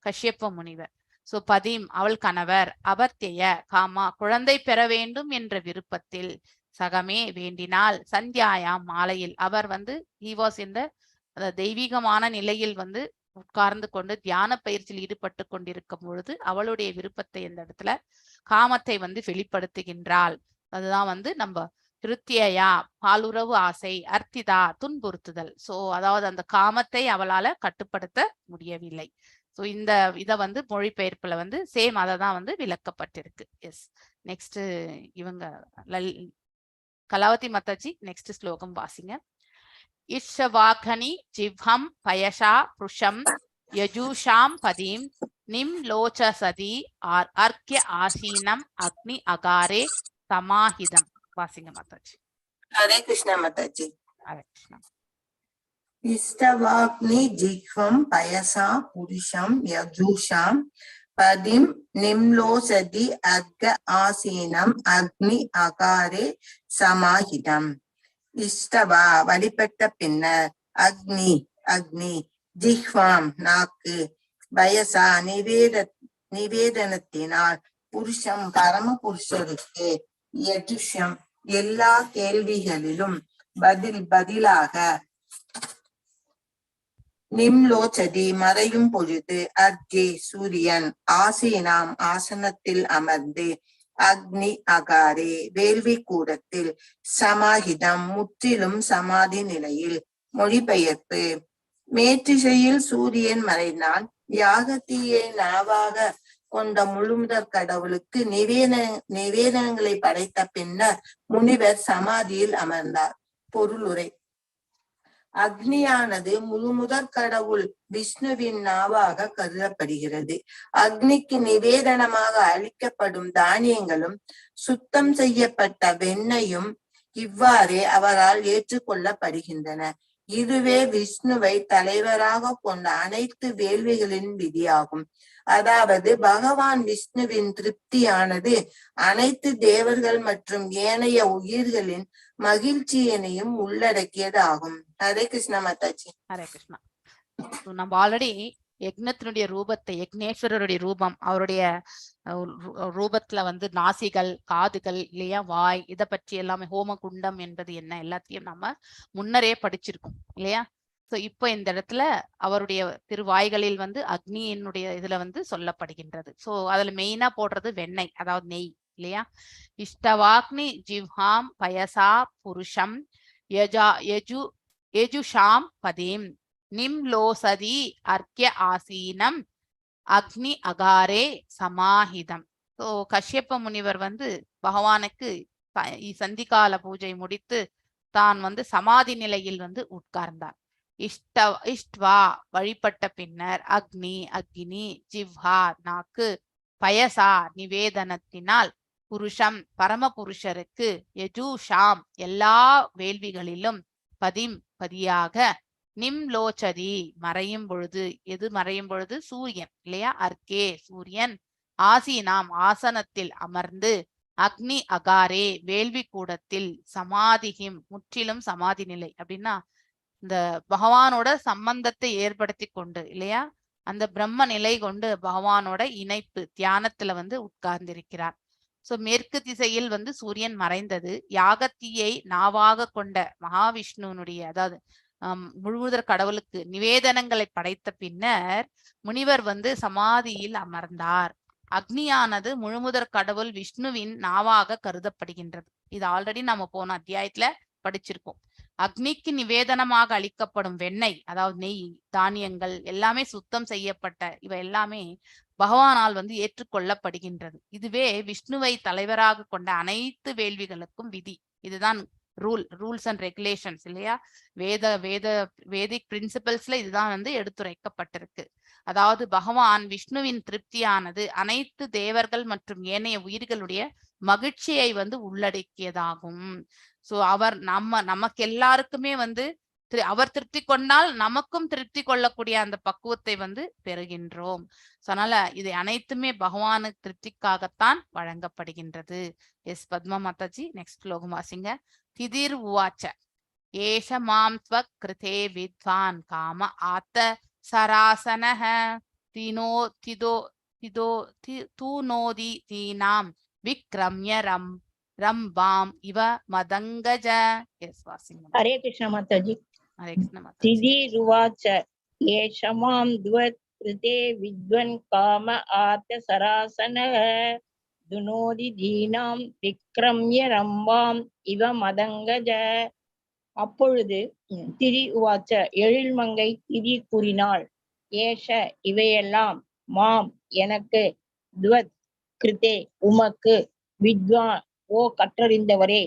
B: கஷ்யப்ப முனிவர். சோ பதிம் அவள் கணவர். அபத்திய காமா குழந்தை பெற வேண்டும் என்ற விருப்பத்தில் சகமே வேண்டினால். சந்தியாயாம் மாலையில் அவர் வந்து தெய்வீகமான நிலையில் வந்து உட்கார்ந்து கொண்டு தியான பயிற்சியில் ஈடுபட்டு கொண்டிருக்கும் பொழுது அவளுடைய விருப்பத்தை இந்த இடத்துல காமத்தை வந்து வெளிப்படுத்துகின்றாள். அதுதான் வந்து நம்ம கிருத்தியா பாலுறவு ஆசை, அர்த்திதா துன்புறுத்துதல். சோ அதாவது அந்த காமத்தை அவளால கட்டுப்படுத்த முடியவில்லை. சோ இந்த இதை வந்து மொழிபெயர்ப்புல வந்து சேம் அதை தான் வந்து விளக்கப்பட்டிருக்கு. எஸ், நெக்ஸ்ட் இவங்க கலாவதி மாதாஜி நெக்ஸ்ட் ஸ்லோகம் வாசிங்க. இஷவாகனி ஜிவ்ஹம் பயஷா புருஷம் யஜூஷாம் பதிம் நிம் லோச்சசதி அர்க்ய ஆசீனம் அக்னி அகாரே சமாஹிதம். வாசிங்க மாதாஜி.
F: ஹரே கிருஷ்ணா மாதாஜி.
B: ஹரே கிருஷ்ணா.
F: இஷ்டவாக்னி ஜிஹ்வம் பயசா புருஷம் யஜூஷாம் பதிம் நிம்லோசதி அர்க்ய ஆசீனம் அக்னி அகாரே சமாஹிதம். இஷ்டவா வழிபட்ட பின்னர், அக்னி ஜிஹ்வாம் நாக்கு, பயசா நிவேதனத்தினால், புருஷம் பரம புருஷருக்கு, யஜுஷம் எல்லா கேள்விகளிலும் பதிலாக, நிம்லோச்சதி மறையும் பொழுது, அர்ஜே சூரியன், ஆசீனாம் ஆசனத்தில் அமர்ந்து, அக்னி அகாரே வேள்வி கூடத்தில், சமாஹிதம் முற்றிலும் சமாதி நிலையில். மொழிபெயர்ப்பு. மேற்றிசையில் சூரியன் மறைந்தான். யாகத்தீயை நாவாக கொண்ட முழுமுதற் கடவுளுக்கு நிவேதனங்களை படைத்த பின்னர் முனிவர் சமாதியில் அமர்ந்தார். பொருளுரை. அக்னியானது முழுமுதற் கடவுள் விஷ்ணுவின் நாவாக கருதப்படுகிறது. அக்னிக்கு நிவேதனமாக அளிக்கப்படும் தானியங்களும் சுத்தம் செய்யப்பட்ட வெண்ணையும் இவ்வாறே அவரால் ஏற்றுக்கொள்ளப்படுகின்றன. இதுவே விஷ்ணுவை தலைவராக கொண்ட அனைத்து வேள்விகளின் விதியாகும். அதாவது பகவான் விஷ்ணுவின் திருப்தியானது அனைத்து தேவர்கள் மற்றும் ஏனைய உயிர்களின் மகிழ்ச்சியினையும் உள்ளடக்கியது ஆகும். ஹரே கிருஷ்ணா மாதாஜி.
B: ஹரே கிருஷ்ணா. நம்ம ஆல்ரெடி யக்னத்தினுடைய ரூபத்தை, யக்னேஸ்வரருடைய ரூபம், அவருடைய ரூபத்துல வந்து நாசிகள், காதுகள் இல்லையா, வாய், இதை பற்றி எல்லாமே, ஹோமகுண்டம் என்பது என்ன, எல்லாத்தையும் நம்ம முன்னரே படிச்சிருக்கோம் இல்லையா. சோ இப்போ இந்த இடத்துல அவருடைய திருவாய்களில் வந்து அக்னியினுடைய இதுல வந்து சொல்லப்படுகின்றது. சோ அதுல மெயினா போடுறது வெண்ணெய், அதாவது நெய் இல்லையா. இஷ்டவாக்னி ஜிவ்ஹாம் பயசா புருஷம் யஜுஷாம் பதிம் நிம்லோசதி அர்க்ய ஆசீனம் அக்னி அகாரே சமாஹிதம். சோ கஷ்யப்ப முனிவர் வந்து பகவானுக்கு சந்திகால பூஜை முடித்து தான் வந்து சமாதி நிலையில் வந்து உட்கார்ந்தார். இஷ்ட்வா வழிபட்ட பின்னர் அக்னி அக்னி, ஜிவ்ஹா நாக்கு, பயசா நிவேதனத்தினால், புருஷம் பரமபுருஷருக்கு, யஜுஷாம் எல்லா வேள்விகளிலும், பதிம் பதியாக, நிம்லோச்சதி மறையும் பொழுது, எது மறையும் பொழுது, சூரியன் இல்லையா, அர்க்கே சூரியன், ஆசீனாம் ஆசனத்தில் அமர்ந்து, அக்னி அகாரே வேள்வி கூடத்தில், சமாதிகிம் முற்றிலும் சமாதி நிலை அப்படின்னா இந்த பகவானோட சம்பந்தத்தை ஏற்படுத்தி கொண்டு இல்லையா, அந்த பிரம்ம நிலை கொண்டு பகவானோட இணைப்பு தியானத்துல வந்து உட்கார்ந்திருக்கிறார். சோ மேற்கு திசையில் வந்து சூரியன் மறைந்தது. யாகத்தீயை நாவாக கொண்ட மகாவிஷ்ணுனுடைய, அதாவது முழுமுதற் கடவுளுக்கு நிவேதனங்களை படைத்த பின்னர் முனிவர் வந்து சமாதியில் அமர்ந்தார். அக்னியானது முழுமுதற் கடவுள் விஷ்ணுவின் நாவாக கருதப்படுகின்றது. இது ஆல்ரெடி நம்ம போன அத்தியாயத்துல படிச்சிருக்கோம். அக்னிக்கு நிவேதனமாக அளிக்கப்படும் வெண்ணெய், அதாவது நெய், தானியங்கள் எல்லாமே சுத்தம் செய்யப்பட்ட இவை எல்லாமே பகவானால் வந்து ஏற்றுக்கொள்ளப்படுகின்றது. இதுவே விஷ்ணுவை தலைவராக கொண்ட அனைத்து வேள்விகளுக்கும் விதி. இதுதான் ரூல்ஸ் அண்ட் ரெகுலேஷன்ஸ் இல்லையா. வேதிக் பிரின்சிபல்ஸ்ல இதுதான் வந்து எடுத்துரைக்கப்பட்டிருக்கு. அதாவது பகவான் விஷ்ணுவின் திருப்தியானது அனைத்து தேவர்கள் மற்றும் ஏனைய உயிர்களுடைய மகிழ்ச்சியை வந்து உள்ளடக்கியதாகும். சோ அவர் நமக்கு எல்லாருக்குமே வந்து அவர் திருப்தி கொண்டால் நமக்கும் திருப்தி கொள்ளக்கூடிய அந்த பக்குவத்தை வந்து பெறுகின்றோம். சோ அதனால இது அனைத்துமே பகவானுக்கு திருப்திக்காகத்தான் வழங்கப்படுகின்றது. எஸ் பத்மா மாதாஜி, நெக்ஸ்ட் ஸ்லோகம் வாசிங்க. திதிர் உவாச்ச ஏஷ மாம் த்வக் கிருதே வித்வான் காம ஆத்த சராசனஹ தினோ திதோ திதோ தூனோதி தீனாம் விக்ரம்ய ரம்பாம் இவ மதங்கஜ. எஸ் வாசிங்க.
A: ஹரே கிருஷ்ண மாதாஜி.
B: ஹரே கிருஷ்ண மாதாஜி.
A: திதிருவாச்ச ஏஷமாம் துவத் கிருதே வித்வன் காம ஆத்த சராசனஹ துனோதி தீனாம் விக்ரம்ய ரம்பாம் இவ மதங்கஜ. அப்பொழுது திதி உவாச்ச எழில்மங்கை திதி கூறினாள், ஏஷ இவையெல்லாம், மாம் எனக்கு, துவத் கிருதே உமக்கு, வித்வான் ஓ கற்றறிந்தவரே,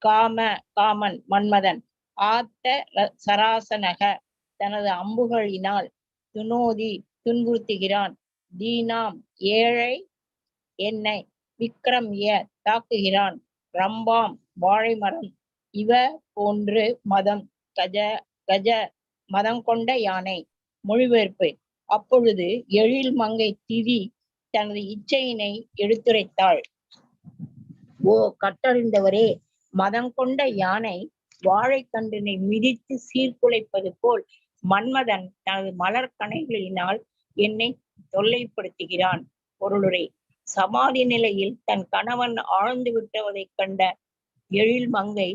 A: காம காமன் மன்மதன், ஆத்த சராசனக தனது அம்புகளினால், துனோதி துன்புறுத்துகிறான், தீனாம் ஏழை என்னை, விக்ரம்ய தாக்குகிறான், ரம்பாம் வாழை மரம், இவ போன்று மதம் கஜ கஜ மதம் கொண்ட யானை. மொழிபெயர்ப்பு. அப்பொழுது எழில் மங்கை திதி தனது இச்சையினை எடுத்துரைத்தாள். ஓ கற்றறிந்தவரே, மதம் கொண்ட யானை வாழைக்கன்றினை மிதித்து சீர்குலைப்பது போல் மன்மதன் தனது மலர் கணைகளினால் என்னை தொல்லைப்படுத்துகிறான். பொருளுரை. சமாதி நிலையில் தன் கணவன் ஆழ்ந்து விட்டவதைக் கண்ட எழில் மங்கை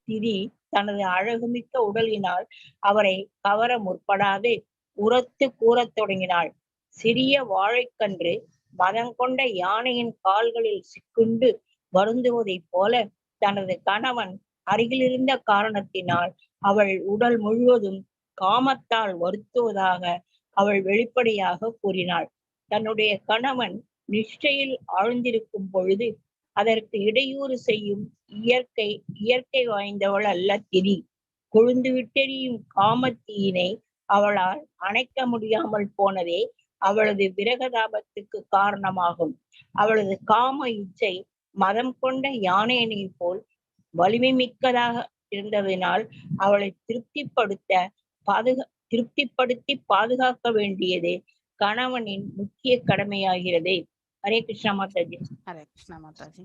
A: திதி தனது அழகுமிக்க உடலினால் அவரை கவர முற்படாது உரத்து கூறத் தொடங்கினாள். சிறிய வாழைக்கன்று மதம் கொண்ட யானையின் கால்களில் சிக்குண்டு வருந்துவதைப் போல தனது கணவன் அருகிலிருந்த காரணத்தினால் அவள் உடல் முழுவதும் காமத்தால் வருத்துவதாக அவள் வெளிப்படையாக கூறினாள். தன்னுடைய கணவன் நிஷ்டையில் ஆழ்ந்திருக்கும் பொழுது அதற்கு இடையூறு செய்யும் இயற்கை வாய்ந்தவள் அல்ல திதி. கொழுந்து விட்டெறியும் காமத்தீயினை அவளால் அணைக்க முடியாமல் போனதே அவளது விரகதாபத்துக்கு காரணமாகும். அவளது காம இச்சை மதம் கொண்ட யானையினை போல் வலிமை மிக்கதாக இருந்ததினால் அவளை திருப்திப்படுத்தி பாதுகாக்க வேண்டியது கணவனின் முக்கிய கடமையாகிறது. ஹரே கிருஷ்ணா மாதாஜி.
B: ஹரே கிருஷ்ணா மாதாஜி.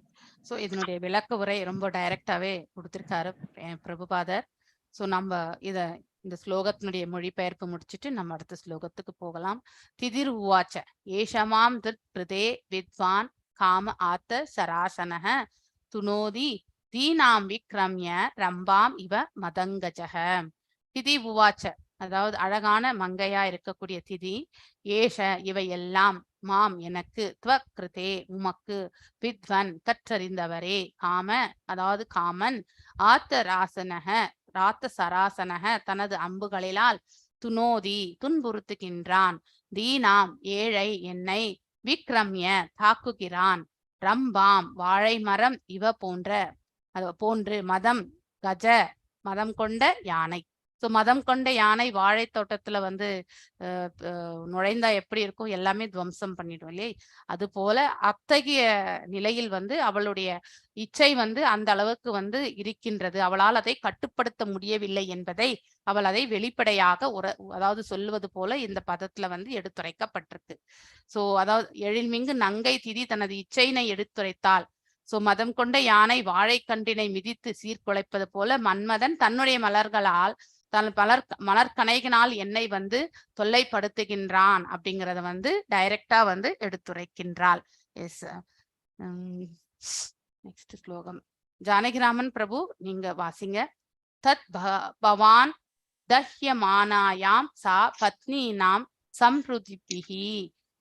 B: சோ இதனுடைய விளக்க உரை ரொம்ப டைரக்டாவே கொடுத்திருக்காரு பிரபுபாதர். சோ நம்ம இந்த ஸ்லோகத்தினுடைய மொழிபெயர்ப்பு முடிச்சுட்டு நம்ம அடுத்த ஸ்லோகத்துக்கு போகலாம். திதிர் உவாச்ச ஏஷமாம் திருதே வித்வான் காம ஆத்த சராசனஹ துனோதி தீனாம் விக்ரம்ய ரம்பாம் இவ மதங்கஜக. திதி உவாச்ச, அதாவது அழகான மங்கையா இருக்கக்கூடிய திதி, ஏஷ இவையெல்லாம், மாம் எனக்கு, துவக்ருதே உமக்கு, வித்வன் கற்றறிந்தவரே, காம அதாவது காமன், ராத்த சராசனக தனது அம்புகளிலால், துனோதி துன்புறுத்துகின்றான், தீனாம் ஏழை என்னை, விக்ரம்ய தாக்குகிறான், ரம்பாம் வாழை மரம் இவ போன்று, மதம் கஜ மதம் கொண்ட யானை. ஸோ மதம் கொண்ட யானை வாழை தோட்டத்துல நுழைந்தா எப்படி இருக்கும், எல்லாமே துவம்சம் பண்ணிடும் இல்லையே. அது போல அத்தகைய நிலையில் அவளுடைய இச்சை அந்த அளவுக்கு இருக்கின்றது. அவளால் அதை கட்டுப்படுத்த முடியவில்லை என்பதை அவள் அதை வெளிப்படையாக அதாவது சொல்லுவது போல இந்த பதத்துல எடுத்துரைக்கப்பட்டிருக்கு. சோ அதாவது எழில்மிகு நங்கை திதி தனது இச்சையினை எடுத்துரைத்தாள். சோ மதம் கொண்ட யானை வாழைக்கன்றினை மிதித்து சீர்குலைப்பது போல மன்மதன் தன்னுடைய மலர்களால் மலர்கணைகளால் என்னை தொல்லைப்படுத்துகின்றான் அப்படிங்கறத டைரக்டா எடுத்துரைக்கின்றாள். எஸ். நெக்ஸ்ட் ஸ்லோகம் ஜானகிராமன் பிரபு நீங்க வாசிங்க. தத் பவான் தஹ்யமானாயாம் சா பத்னீனாம் சம்ருதிபிஹி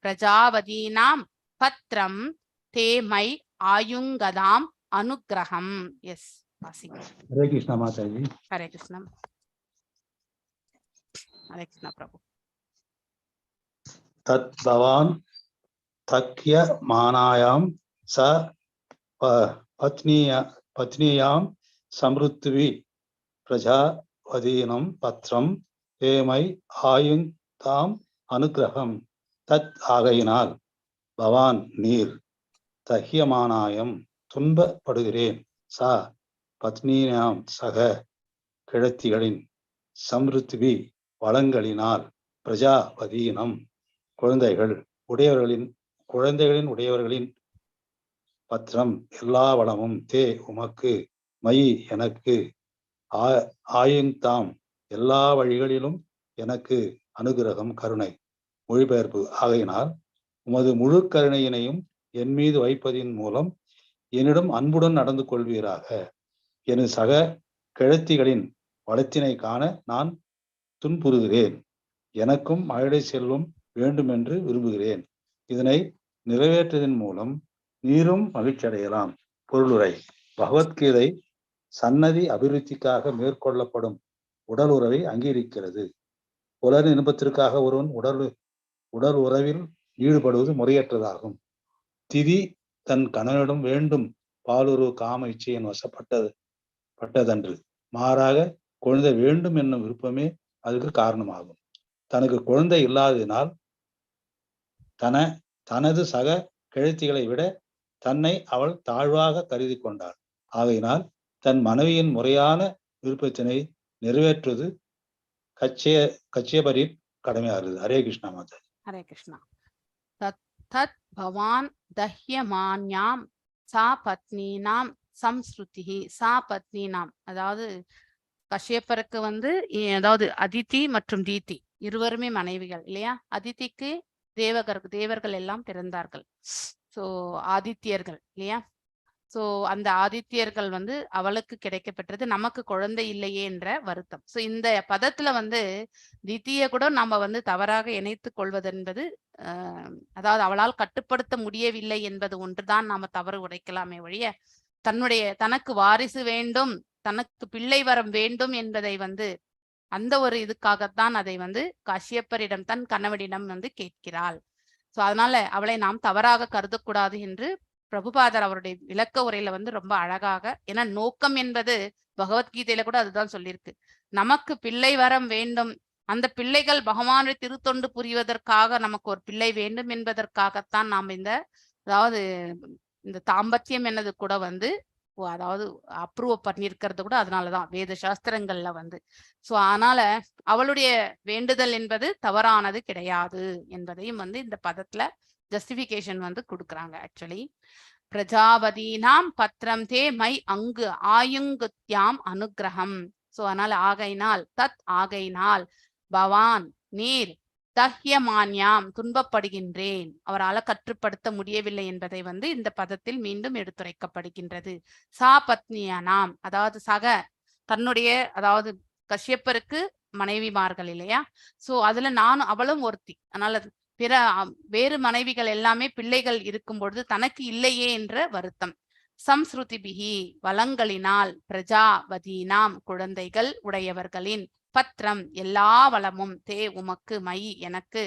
B: பிரஜாவதீனாம் பத்ரம் தேமை ஆயுங்கதாம் அனுக்கிரகம். எஸ், வாசிங்க.
J: ஹரே கிருஷ்ணா மாதாஜி.
B: ஹரே கிருஷ்ணா. ஹரே கிருஷ்ணா பிரபு.
J: தத் பவான் தக்யமானாயாம் ச பத்னியாம் சம்ருத்வி பிரஜாவதீனம் பத்ரம் ஏமை ஆயுங்தாம் அனுக்கிரகம். தத் ஆகையினால், பவான் நீர், தஹ்யமானாயம் துன்பப்படுகிறேன், சா பத்னியாம் சக கிழத்திகளின், சம்ருத்வி வளங்களினால், பிரஜாவதீனம் குழந்தைகளின் உடையவர்களின், பத்ரம் எல்லா வளமும், தே உமக்கு, மயி எனக்கு, ஆயுங்தாம் எல்லா வழிகளிலும் எனக்கு, அனுகிரகம் கருணை. மொழிபெயர்ப்பு ஆகையினால் உமது முழு கருணையினையும் என் மீது வைப்பதின் மூலம் என்னிடம் அன்புடன் நடந்து கொள்வீராக. எனது சக கிழத்திகளின் வளத்தினை காண நான் துன்புறுகிறேன். எனக்கும் மழை செல்வம் வேண்டும் என்று விரும்புகிறேன். இதனை நிறைவேற்றதன் மூலம் நீரும் மகிழ்ச்சி அடையலாம். பொருளுரை. பகவத்கீதை சன்னதி அபிவிருத்திக்காக மேற்கொள்ளப்படும் உடல் உறவை அங்கீகரிக்கிறது. உலக இன்பத்திற்காக ஒருவன் உடல் உறவில் ஈடுபடுவது முறையற்றதாகும். திதி தன் கணவனிடம் வேண்டும் பாலுறவு காம இச்சையின் வசப்பட்டதன்று. மாறாக குழந்தை வேண்டும் என்னும் விருப்பமே அதுக்கு காரணமாகும். தனக்கு குழந்தை இல்லாததினால் தனது சக கிழத்திகளை விட தன்னை அவள் தாழ்வாக கருதி கொண்டாள். ஆகையினால் தன் மனைவியின் முறையான விருப்பத்தினை நிறைவேற்றுவது கச்சியபரின் கடமையாகிறது. ஹரே கிருஷ்ணா மாதா.
B: ஹரே கிருஷ்ணா. தத் பவான் தஹ்யமான்யாம் சா பத்னீனாம் சம்ஸ்ருதிஹி. சா பத்னீனாம் அதாவது கஷ்யப்பருக்கு அதாவது அதிதி மற்றும் தீதி இருவருமே மனைவிகள் இல்லையா. அதிதிக்கு தேவர்கள் எல்லாம் பிறந்தார்கள். சோ ஆதித்யர்கள் இல்லையா. சோ அந்த ஆதித்யர்கள் அவளுக்கு கிடைக்கப்பெற்றது, நமக்கு குழந்தை இல்லையே என்ற வருத்தம். சோ இந்த பதத்துல தித்திய கூட நம்ம தவறாக இணைத்து கொள்வது என்பது அதாவது அவளால் கட்டுப்படுத்த முடியவில்லை என்பது ஒன்றுதான் நாம தவறு உடைக்கலாமே ஒழிய, தனக்கு வாரிசு வேண்டும், தனக்கு பிள்ளை வரம் வேண்டும் என்பதை அந்த ஒரு இதுக்காகத்தான் அதை கஷ்யப்பரிடம் தன் கணவனிடம் கேட்கிறாள். சோ அதனால அவளை நாம் தவறாக கருதக்கூடாது என்று பிரபுபாதர் அவருடைய விளக்க உரையில ரொம்ப அழகாக, ஏன்னா நோக்கம் என்பது பகவத்கீதையில கூட அதுதான் சொல்லியிருக்கு. நமக்கு பிள்ளை வரம் வேண்டும், அந்த பிள்ளைகள் பகவானுடைய திருத்தொண்டு புரிவதற்காக நமக்கு ஒரு பிள்ளை வேண்டும் என்பதற்காகத்தான் நாம் அதாவது இந்த தாம்பத்தியம் என்னது கூட அதாவது அப்ரூவ் பண்ணியிருக்கிறது கூட அதனாலதான் வேத சாஸ்திரங்கள்ல சோ அதனால அவளுடைய வேண்டுதல் என்பது தவறானது கிடையாது என்பதையும் இந்த பதத்துல ஜஸ்டிபிகேஷன் கொடுக்குறாங்க. ஆக்சுவலி பிரஜாபதினாம் பத்ரம் தே மை அங்கு ஆயுங்குத்யாம் அனுகிரகம். சோ அதனால ஆகையினால் பவான் நீர் தஹ்யமான்யாம் துன்பப்படுகின்றேன், அவரால் கட்டுப்படுத்த முடியவில்லை என்பதை இந்த பதத்தில் மீண்டும் எடுத்துரைக்கப்படுகின்றது. சா பத்னியானாம், அதாவது தன்னுடைய அதாவது கஷ்யப்பருக்கு மனைவிமார்கள் இல்லையா, சோ அதுல நானும் அவளும் ஒருத்தி. அதனால வேறு மனைவிகள் எல்லாமே பிள்ளைகள் இருக்கும் பொழுது தனக்கு இல்லையே என்ற வருத்தம். சம்ஸ்ருதிபிகி வளங்களினால் பிரஜாவதீனாம் குழந்தைகள் உடையவர்களின் பத்திரம் எல்லா வளமும் தே உமக்கு மை எனக்கு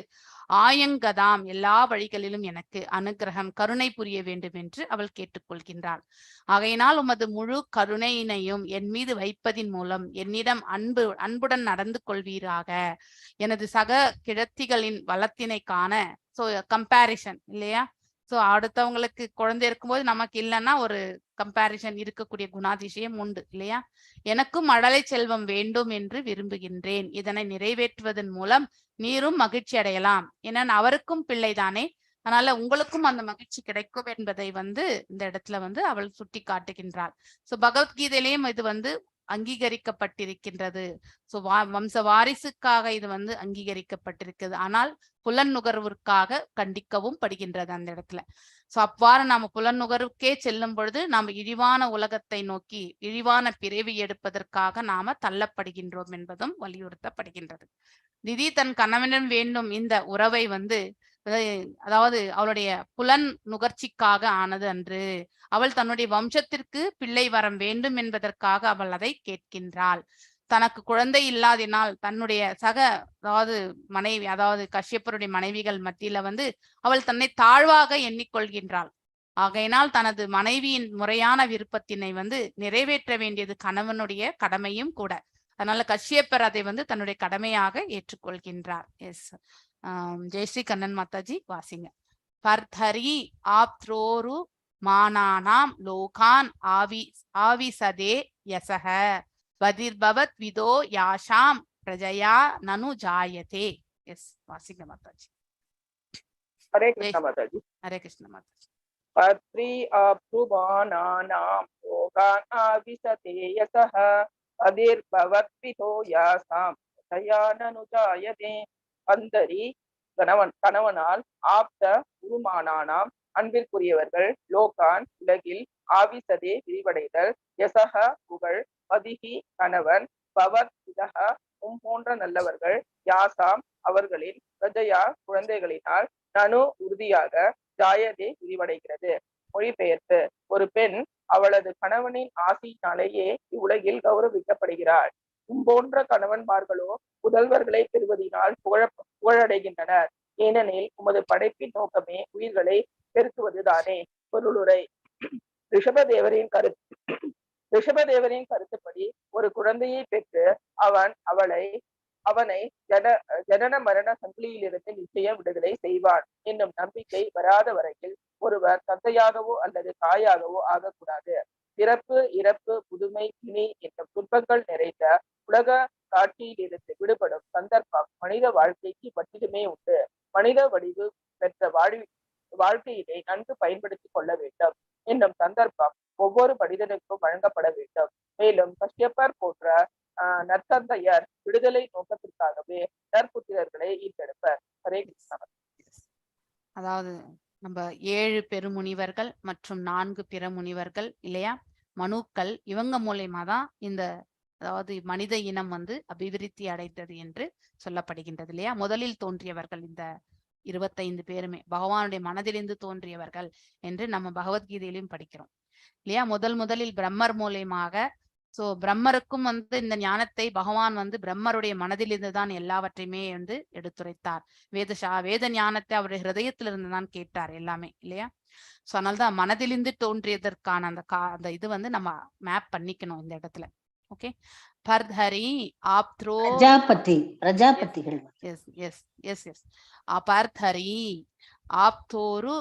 B: ஆயங்கதாம் எல்லா வழிகளிலும் எனக்கு அனுகிரகம் கருணை புரிய வேண்டும் என்று அவள் கேட்டுக்கொள்கின்றாள். ஆகையினால் உமது முழு கருணையினையும் என் மீது வைப்பதின் மூலம் என்னிடம் அன்புடன் நடந்து கொள்வீராக. எனது கிழத்திகளின் வளத்தினை காண, சோ கம்பேரிசன் இல்லையா, சோ அடுத்தவங்களுக்கு குழந்தை இருக்கும்போது நமக்கு இல்லைன்னா ஒரு கம்பேரிசன் இருக்கக்கூடிய குணாதிசயம் உண்டு இல்லையா. எனக்கும் மழலை செல்வம் வேண்டும் என்று விரும்புகின்றேன், இதனை நிறைவேற்றுவதன் மூலம் நீரும் மகிழ்ச்சி அடையலாம். ஏன்னா அவருக்கும் பிள்ளைதானே, அதனால உங்களுக்கும் அந்த மகிழ்ச்சி கிடைக்கும் என்பதை இந்த இடத்துல அவள் சுட்டி காட்டுகின்றாள். சோ பகவத்கீதையிலையும் இது அங்கீகரிக்கப்பட்டிருக்கின்றது. சோ வம்ச வாரிசுக்காக இது அங்கீகரிக்கப்பட்டிருக்கிறது. ஆனால் புலன் நுகர்வுக்காக கண்டிக்கவும் படுகின்றது அந்த இடத்துல. சோ அவ்வாறு நாம புலன் நுகர்வுக்கே செல்லும் பொழுது நாம இழிவான உலகத்தை நோக்கி இழிவான பிறவி எடுப்பதற்காக நாம தள்ளப்படுகின்றோம் என்பதும் வலியுறுத்தப்படுகின்றது. திதி தன் கணவனிடம் வேண்டும் இந்த உறவை அதாவது அவளுடைய புலன் நுகர்ச்சிக்காக ஆனது அன்று. அவள் தன்னுடைய வம்சத்திற்கு பிள்ளை வரம் வேண்டும் என்பதற்காக அவள் அதை கேட்கின்றாள். தனக்கு குழந்தை இல்லாதினால் தன்னுடைய அதாவது மனைவி, அதாவது கஷ்யப்பருடைய மனைவிகள் மத்தியில அவள் தன்னை தாழ்வாக எண்ணிக்கொள்கின்றாள். ஆகையினால் தனது மனைவியின் முறையான விருப்பத்தினை நிறைவேற்ற வேண்டியது கணவனுடைய கடமையும் கூட. அதனால கஷ்யப்பர் அதை தன்னுடைய கடமையாக ஏற்றுக்கொள்கின்றார். எஸ், ஜெயஸ்ரீ கண்ணன் மாதாஜி வாசிங்க. பர்தரி ஆப்த்ரோரு மானானாம் லோகான் ஆவிசதே யசஹ வதிர்பவத் விதோ யாஷாம் பிரஜயா நனு ஜாயதே. எஸ், வாசிங்க மாதாஜி.
K: ஹரே கிருஷ்ண மாதாஜி.
B: ஹரே கிருஷ்ண மாதாஜி.
K: பத்ரி ஆப்ருபானானாம் லோகான் ஆவிசதே யசஹ வதிர்பவத் விதோ யாஷாம் பிரஜயா நனு ஜாயதே. பந்தரி கணவனால் ஆப்த உருமானானாம் அன்பிற்குரியவர்கள், லோகான் உலகில், ஆவிசதே விரிவடைதல், யசக புகழ், பதிகி கணவன், பவர் இதக போன்ற நல்லவர்கள், யாசாம் அவர்களின், பிரஜயா குழந்தைகளினால், நனு உறுதியாக, ஜாயதே விரிவடைகிறது. மொழிபெயர்ப்பு: ஒரு பெண் அவளது கணவனின் ஆசையினாலேயே இவ்வுலகில் கௌரவிக்கப்படுகிறாள். போன்ற கணவன்மார்களோ புதல்வர்களை பெறுவதனால் புகழடைகின்றனர். ஏனெனில் உமது படைப்பின் நோக்கமே உயிர்களை பெருக்குவதுதானே. பொருளுரை: ரிஷபதேவரின் கருத்துப்படி ஒரு குழந்தையை பெற்று அவனை ஜனன மரண சங்கிலியிலிருந்து நிச்சயம் விடுதலை செய்வான் என்னும் நம்பிக்கை வராத வரையில் ஒருவர் தந்தையாகவோ அல்லது தாயாகவோ ஆகக்கூடாது. பிறப்பு, இறப்பு, புதுமை, இனி என்னும் துன்பங்கள் நிறைந்த உலக காட்சியிலிருந்து விடுபடும் சந்தர்ப்பம் மனித வாழ்க்கைக்கு மட்டுமே உண்டு. மனித வடிவு பெற்ற வாழ்க்கையினை நன்கு பயன்படுத்திக் கொள்ள வேண்டும் என்னும் சந்தர்ப்பம் ஒவ்வொரு மனிதனுக்கும் வழங்கப்பட வேண்டும். மேலும் கஷ்யப்பர் போன்ற நற்தந்தையர் விடுதலை நோக்கத்திற்காகவே நற்புத்திரர்களை ஈர்த்தெடுப்பர். ஹரே கிருஷ்ணா.
B: அதாவது நம்ம 7 பெருமுனிவர்கள் மற்றும் 4 பிற முனிவர்கள் இல்லையா, மனுக்கள், இவங்க மூலயமா தான் அதாவது மனித இனம் அபிவிருத்தி அடைந்தது என்று சொல்லப்படுகின்றது இல்லையா. முதலில் தோன்றியவர்கள் இந்த 25 பேருமே பகவானுடைய மனதிலிருந்து தோன்றியவர்கள் என்று நம்ம பகவத்கீதையிலும் படிக்கிறோம் இல்லையா. முதலில் பிரம்மர் மூலயமாக, சோ பிரம்மருக்கும் இந்த ஞானத்தை பகவான் பிரம்மருடைய மனதிலிருந்து தான் எல்லாவற்றையுமே எடுத்துரைத்தார். வேத ஞானத்தை அவருடைய ஹிருதயத்திலிருந்து தான் கேட்டார் எல்லாமே இல்லையா. சோ அதனால்தான் மனதிலிருந்து தோன்றியதற்கான அந்த இது நம்ம மேப் பண்ணிக்கணும் இந்த இடத்துல. ஓகே. பர்தரி ஆப்த்ரோ
G: பிரஜாபதிகள்.
B: எஸ் எஸ் எஸ் எஸ் பர்தரி ஆப்தோரு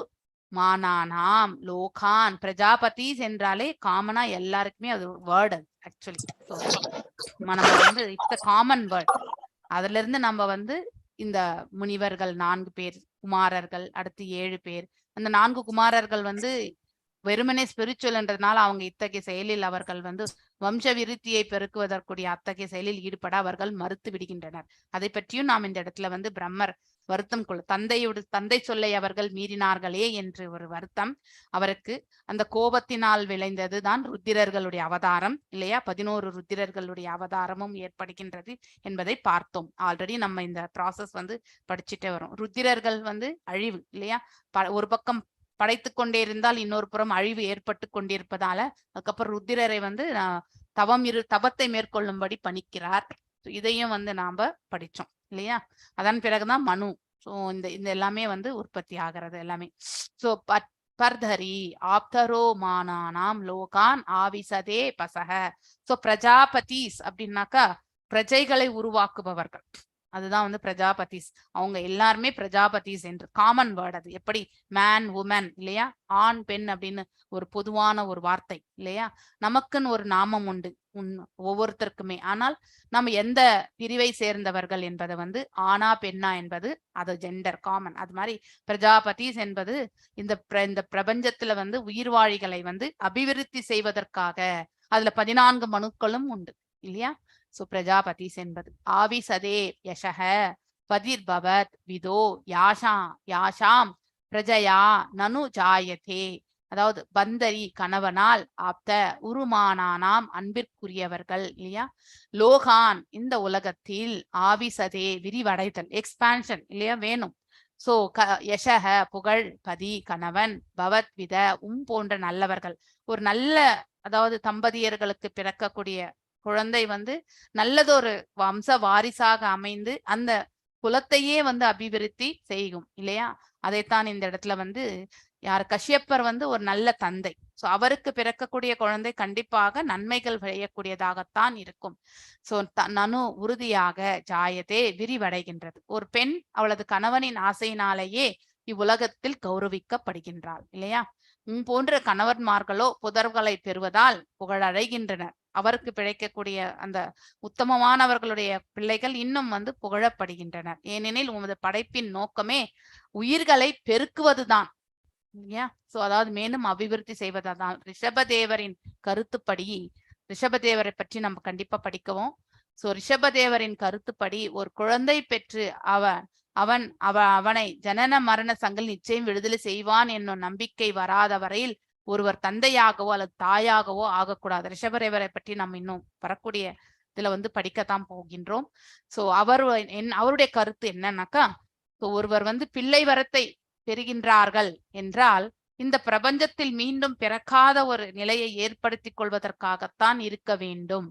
B: மானானாம் லோகான். பிரஜாபதிஸ் என்றாலே காமனா எல்லாருக்குமே அது வேர்டு ஆக்சுவலி. நம்ம வந்து இட்ஸ் அ காமன் வேர்ட். அதுல இருந்து நம்ம வந்து இந்த முனிவர்கள் 4 பேர், குமாரர்கள் அடுத்து 7 பேர். அந்த 4 குமாரர்கள் வந்து வெறுமனே ஸ்பிரிச்சுவல்ன்றதுனால அவங்க இத்தகைய செயலில் அவர்கள் வந்து வம்ச விருத்தியை பெருக்குவதற்குரிய அத்தகைய செயலில் ஈடுபட அவர்கள் மறுத்து விடுகின்றனர். அதை பற்றியும் நாம் இந்த இடத்துல வந்து பிரம்மர் வருத்தம் கொள்ள, தந்தை சொல்லை அவர்கள் மீறினார்களே என்று ஒரு வருத்தம் அவருக்கு. அந்த கோபத்தினால் விளைந்தது தான் ருத்திரர்களுடைய அவதாரம் இல்லையா? 11 ருத்திரர்களுடைய அவதாரமும் ஏற்படுகின்றது என்பதை பார்த்தோம். ஆல்ரெடி நம்ம இந்த ப்ராசஸ் வந்து படிச்சுட்டே வரோம். ருத்திரர்கள் வந்து அழிவு இல்லையா? ஒரு பக்கம் படைத்து கொண்டே இருந்தால் இன்னொரு புறம் அழிவு ஏற்பட்டு கொண்டிருப்பதால அதுக்கப்புறம் ருத்திரரை வந்து தபத்தை மேற்கொள்ளும்படி பணிக்கிறார். இதையும் வந்து நாம படிச்சோம் இல்லையா? அதன் பிறகுதான் மனு. சோ இந்த எல்லாமே வந்து உற்பத்தி ஆகிறது எல்லாமே. சோ பர்தரி ஆப்தரோ மானானாம் லோகான் ஆவிசதே பசக. சோ பிரஜாபதிஸ் அப்படின்னாக்கா பிரஜைகளை உருவாக்குபவர்கள். அதுதான் வந்து பிரஜாபதிஸ். அவங்க எல்லாருமே பிரஜாபதிஸ் என்று காமன் வேர்ட். அது எப்படி மேன் உமன் இல்லையா? ஆண் பெண் அப்படின்னு ஒரு பொதுவான ஒரு வார்த்தை இல்லையா? நமக்குன்னு ஒரு நாமம் உண்டு ஒவ்வொருத்தருக்குமே. ஆனால் நம்ம எந்த பிரிவை சேர்ந்தவர்கள் என்பதை வந்து ஆனா பெண்ணா என்பது அது ஜெண்டர் காமன். அது மாதிரி பிரஜாபதிஸ் என்பது இந்த பிரபஞ்சத்துல வந்து உயிர்வாழிகளை வந்து அபிவிருத்தி செய்வதற்காக. அதுல 14 மனுக்களும் உண்டு இல்லையா? சோ பிரஜாபதிஸ் என்பது ஆவிசதே யசக பதிர்பவத் விதோ யாஷாம் பிரஜயா நனு ஜாயதே. அதாவது பந்தரி கணவனால் ஆப்த உருமானானாம் அன்பிற்குரியவர்கள் இல்லையா? லோகான் இந்த உலகத்தில் ஆவிசதே விரிவடைதல் எக்ஸ்பான்ஷன் இல்லையா வேணும். சோ யசக புகழ், பதி கணவன், பவத் வித போன்ற நல்லவர்கள். ஒரு நல்ல அதாவது தம்பதியர்களுக்கு பிறக்கக்கூடிய குழந்தை வந்து நல்லதொரு வம்ச வாரிசாக அமைந்து அந்த குலத்தையே வந்து அபிவிருத்தி செய்யும் இல்லையா? அதைத்தான் இந்த இடத்துல வந்து கஷ்யப்பர் வந்து ஒரு நல்ல தந்தை. சோ அவருக்கு பிறக்கக்கூடிய குழந்தை கண்டிப்பாக நன்மைகள் விளையக்கூடியதாகத்தான் இருக்கும். சோ நனு உறுதியாக ஜாயதே விரிவடைகின்றது. ஒரு பெண் அவளது கணவனின் ஆசையினாலேயே இவ்வுலகத்தில் கௌரவிக்கப்படுகின்றாள் இல்லையா? போன்ற கணவன்மார்களோ புதர்களை பெறுவதால் புகழடைகின்றனர். அவருக்கு பிழைக்கக்கூடிய அந்த உத்தமமானவர்களுடைய பிள்ளைகள் இன்னும் வந்து புகழப்படுகின்றனர். ஏனெனில் உமது படைப்பின் நோக்கமே உயிர்களை பெருக்குவதுதான் இல்லையா? சோ அதாவது மேலும் அபிவிருத்தி செய்வதுதான். ரிஷபதேவரின் கருத்துப்படி, ரிஷபதேவரை பற்றி நம்ம கண்டிப்பா படிக்கவும். சோ ரிஷபதேவரின் கருத்துப்படி ஒரு குழந்தை பெற்று அவனை ஜனன மரண சங்கில் நிச்சயம் விடுதலை செய்வான் என்னும் நம்பிக்கை வராத வரையில் ஒருவர் தந்தையாகவோ அல்லது தாயாகவோ ஆகக்கூடாது. ரிஷபதேவரை பற்றி நம்ம இன்னும் வரக்கூடிய இதுல வந்து படிக்கத்தான் போகின்றோம். சோ அவருடைய கருத்து என்னன்னாக்கா, ஒருவர் வந்து பிள்ளை வரத்தை பெறுகின்றார்கள் என்றால் இந்த பிரபஞ்சத்தில் மீண்டும் பிறக்காத ஒரு நிலையை ஏற்படுத்தி கொள்வதற்காகத்தான் இருக்க வேண்டும்.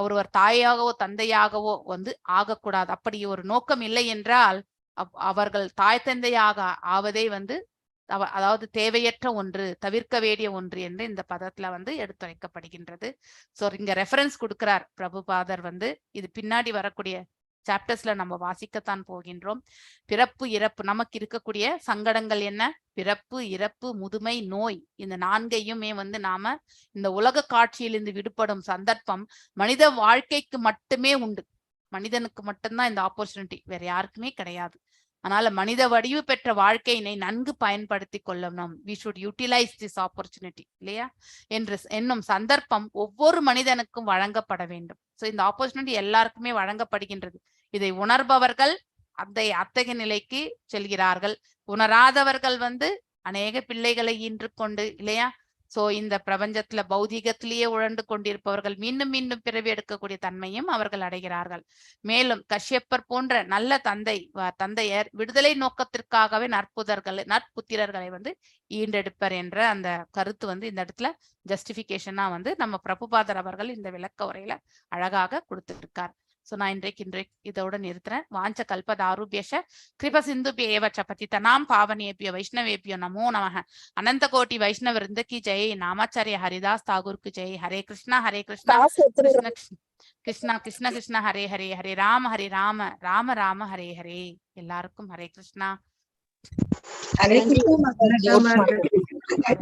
B: ஒருவர் தாயாகவோ தந்தையாகவோ வந்து ஆகக்கூடாது. அப்படி ஒரு நோக்கம் இல்லை என்றால் அவர்கள் தாய் தந்தையாக ஆவதே வந்து அதாவது தேவையற்ற ஒன்று, தவிர்க்க வேண்டிய ஒன்று என்று இந்த பதத்துல வந்து எடுத்துரைக்கப்படுகின்றது. சோ இங்க ரெஃபரன்ஸ் கொடுக்கிறார் பிரபுபாதர் வந்து. இது பின்னாடி வரக்கூடிய சாப்டர்ஸ்ல நம்ம வாசிக்கத்தான் போகின்றோம். பிறப்பு இறப்பு நமக்கு இருக்கக்கூடிய சங்கடங்கள் என்ன? பிறப்பு இறப்பு முதுமை நோய். இந்த 4ஐயுமே வந்து நாம இந்த உலக காட்சியிலிருந்து விடுபடும் சந்தர்ப்பம் மனித வாழ்க்கைக்கு மட்டுமே உண்டு. மனிதனுக்கு மட்டும்தான் இந்த ஆப்பர்ச்சுனிட்டி, வேற யாருக்குமே கிடையாது. அதனால மனித வடிவு பெற்ற வாழ்க்கையினை நன்கு பயன்படுத்தி கொள்ளணும். we should utilize this opportunity இல்லையா? என்னும் சந்தர்ப்பம் ஒவ்வொரு மனிதனுக்கும் வழங்கப்பட வேண்டும். சோ இந்த ஆப்பர்ச்சுனிட்டி எல்லாருக்குமே வழங்கப்படுகின்றது. இதை உணர்பவர்கள் அத்தகைய நிலைக்கு செல்கிறார்கள். உணராதவர்கள் வந்து அநேக பிள்ளைகளை ஈன்று கொண்டு இல்லையா? சோ இந்த பிரபஞ்சத்துல பௌதிகத்திலேயே உழண்டு கொண்டிருப்பவர்கள் மீண்டும் மீண்டும் பிறவி எடுக்கக்கூடிய தன்மையும் அவர்கள் அடைகிறார்கள். மேலும் கஷ்யப்பர் போன்ற நல்ல தந்தையர் விடுதலை நோக்கத்திற்காகவே நற்புத்திரர்களை வந்து ஈண்டெடுப்பர் என்ற அந்த கருத்து வந்து இந்த இடத்துல ஜஸ்டிபிகேஷனா வந்து நம்ம பிரபுபாதர் அவர்கள் இந்த விளக்க உரையில அழகாக கொடுத்துட்டு இருக்கார். சோ நான் இன்றைக்கு இதோட நிறுத்துறேன். வாஞ்ச கல்பதாருபியஷ கிருப சிந்துபியேவ ச பதிதனாம் பாவனேபியோ வைஷ்ணவேபியோ நமோ நமः. அனந்த கோட்டி வைஷ்ணவ விருந்த கி ஜெய். நாமாச்சாரிய ஹரிதாஸ் தாகூர் க்கு ஜெய். ஹரே கிருஷ்ணா கிருஷ்ணா கிருஷ்ணா கிருஷ்ண கிருஷ்ண ஹரே ஹரே, ஹரே ராம ராம ராம ஹரே ஹரே. எல்லாருக்கும் ஹரே கிருஷ்ணா.
E: ஹரே கிருஷ்ணா.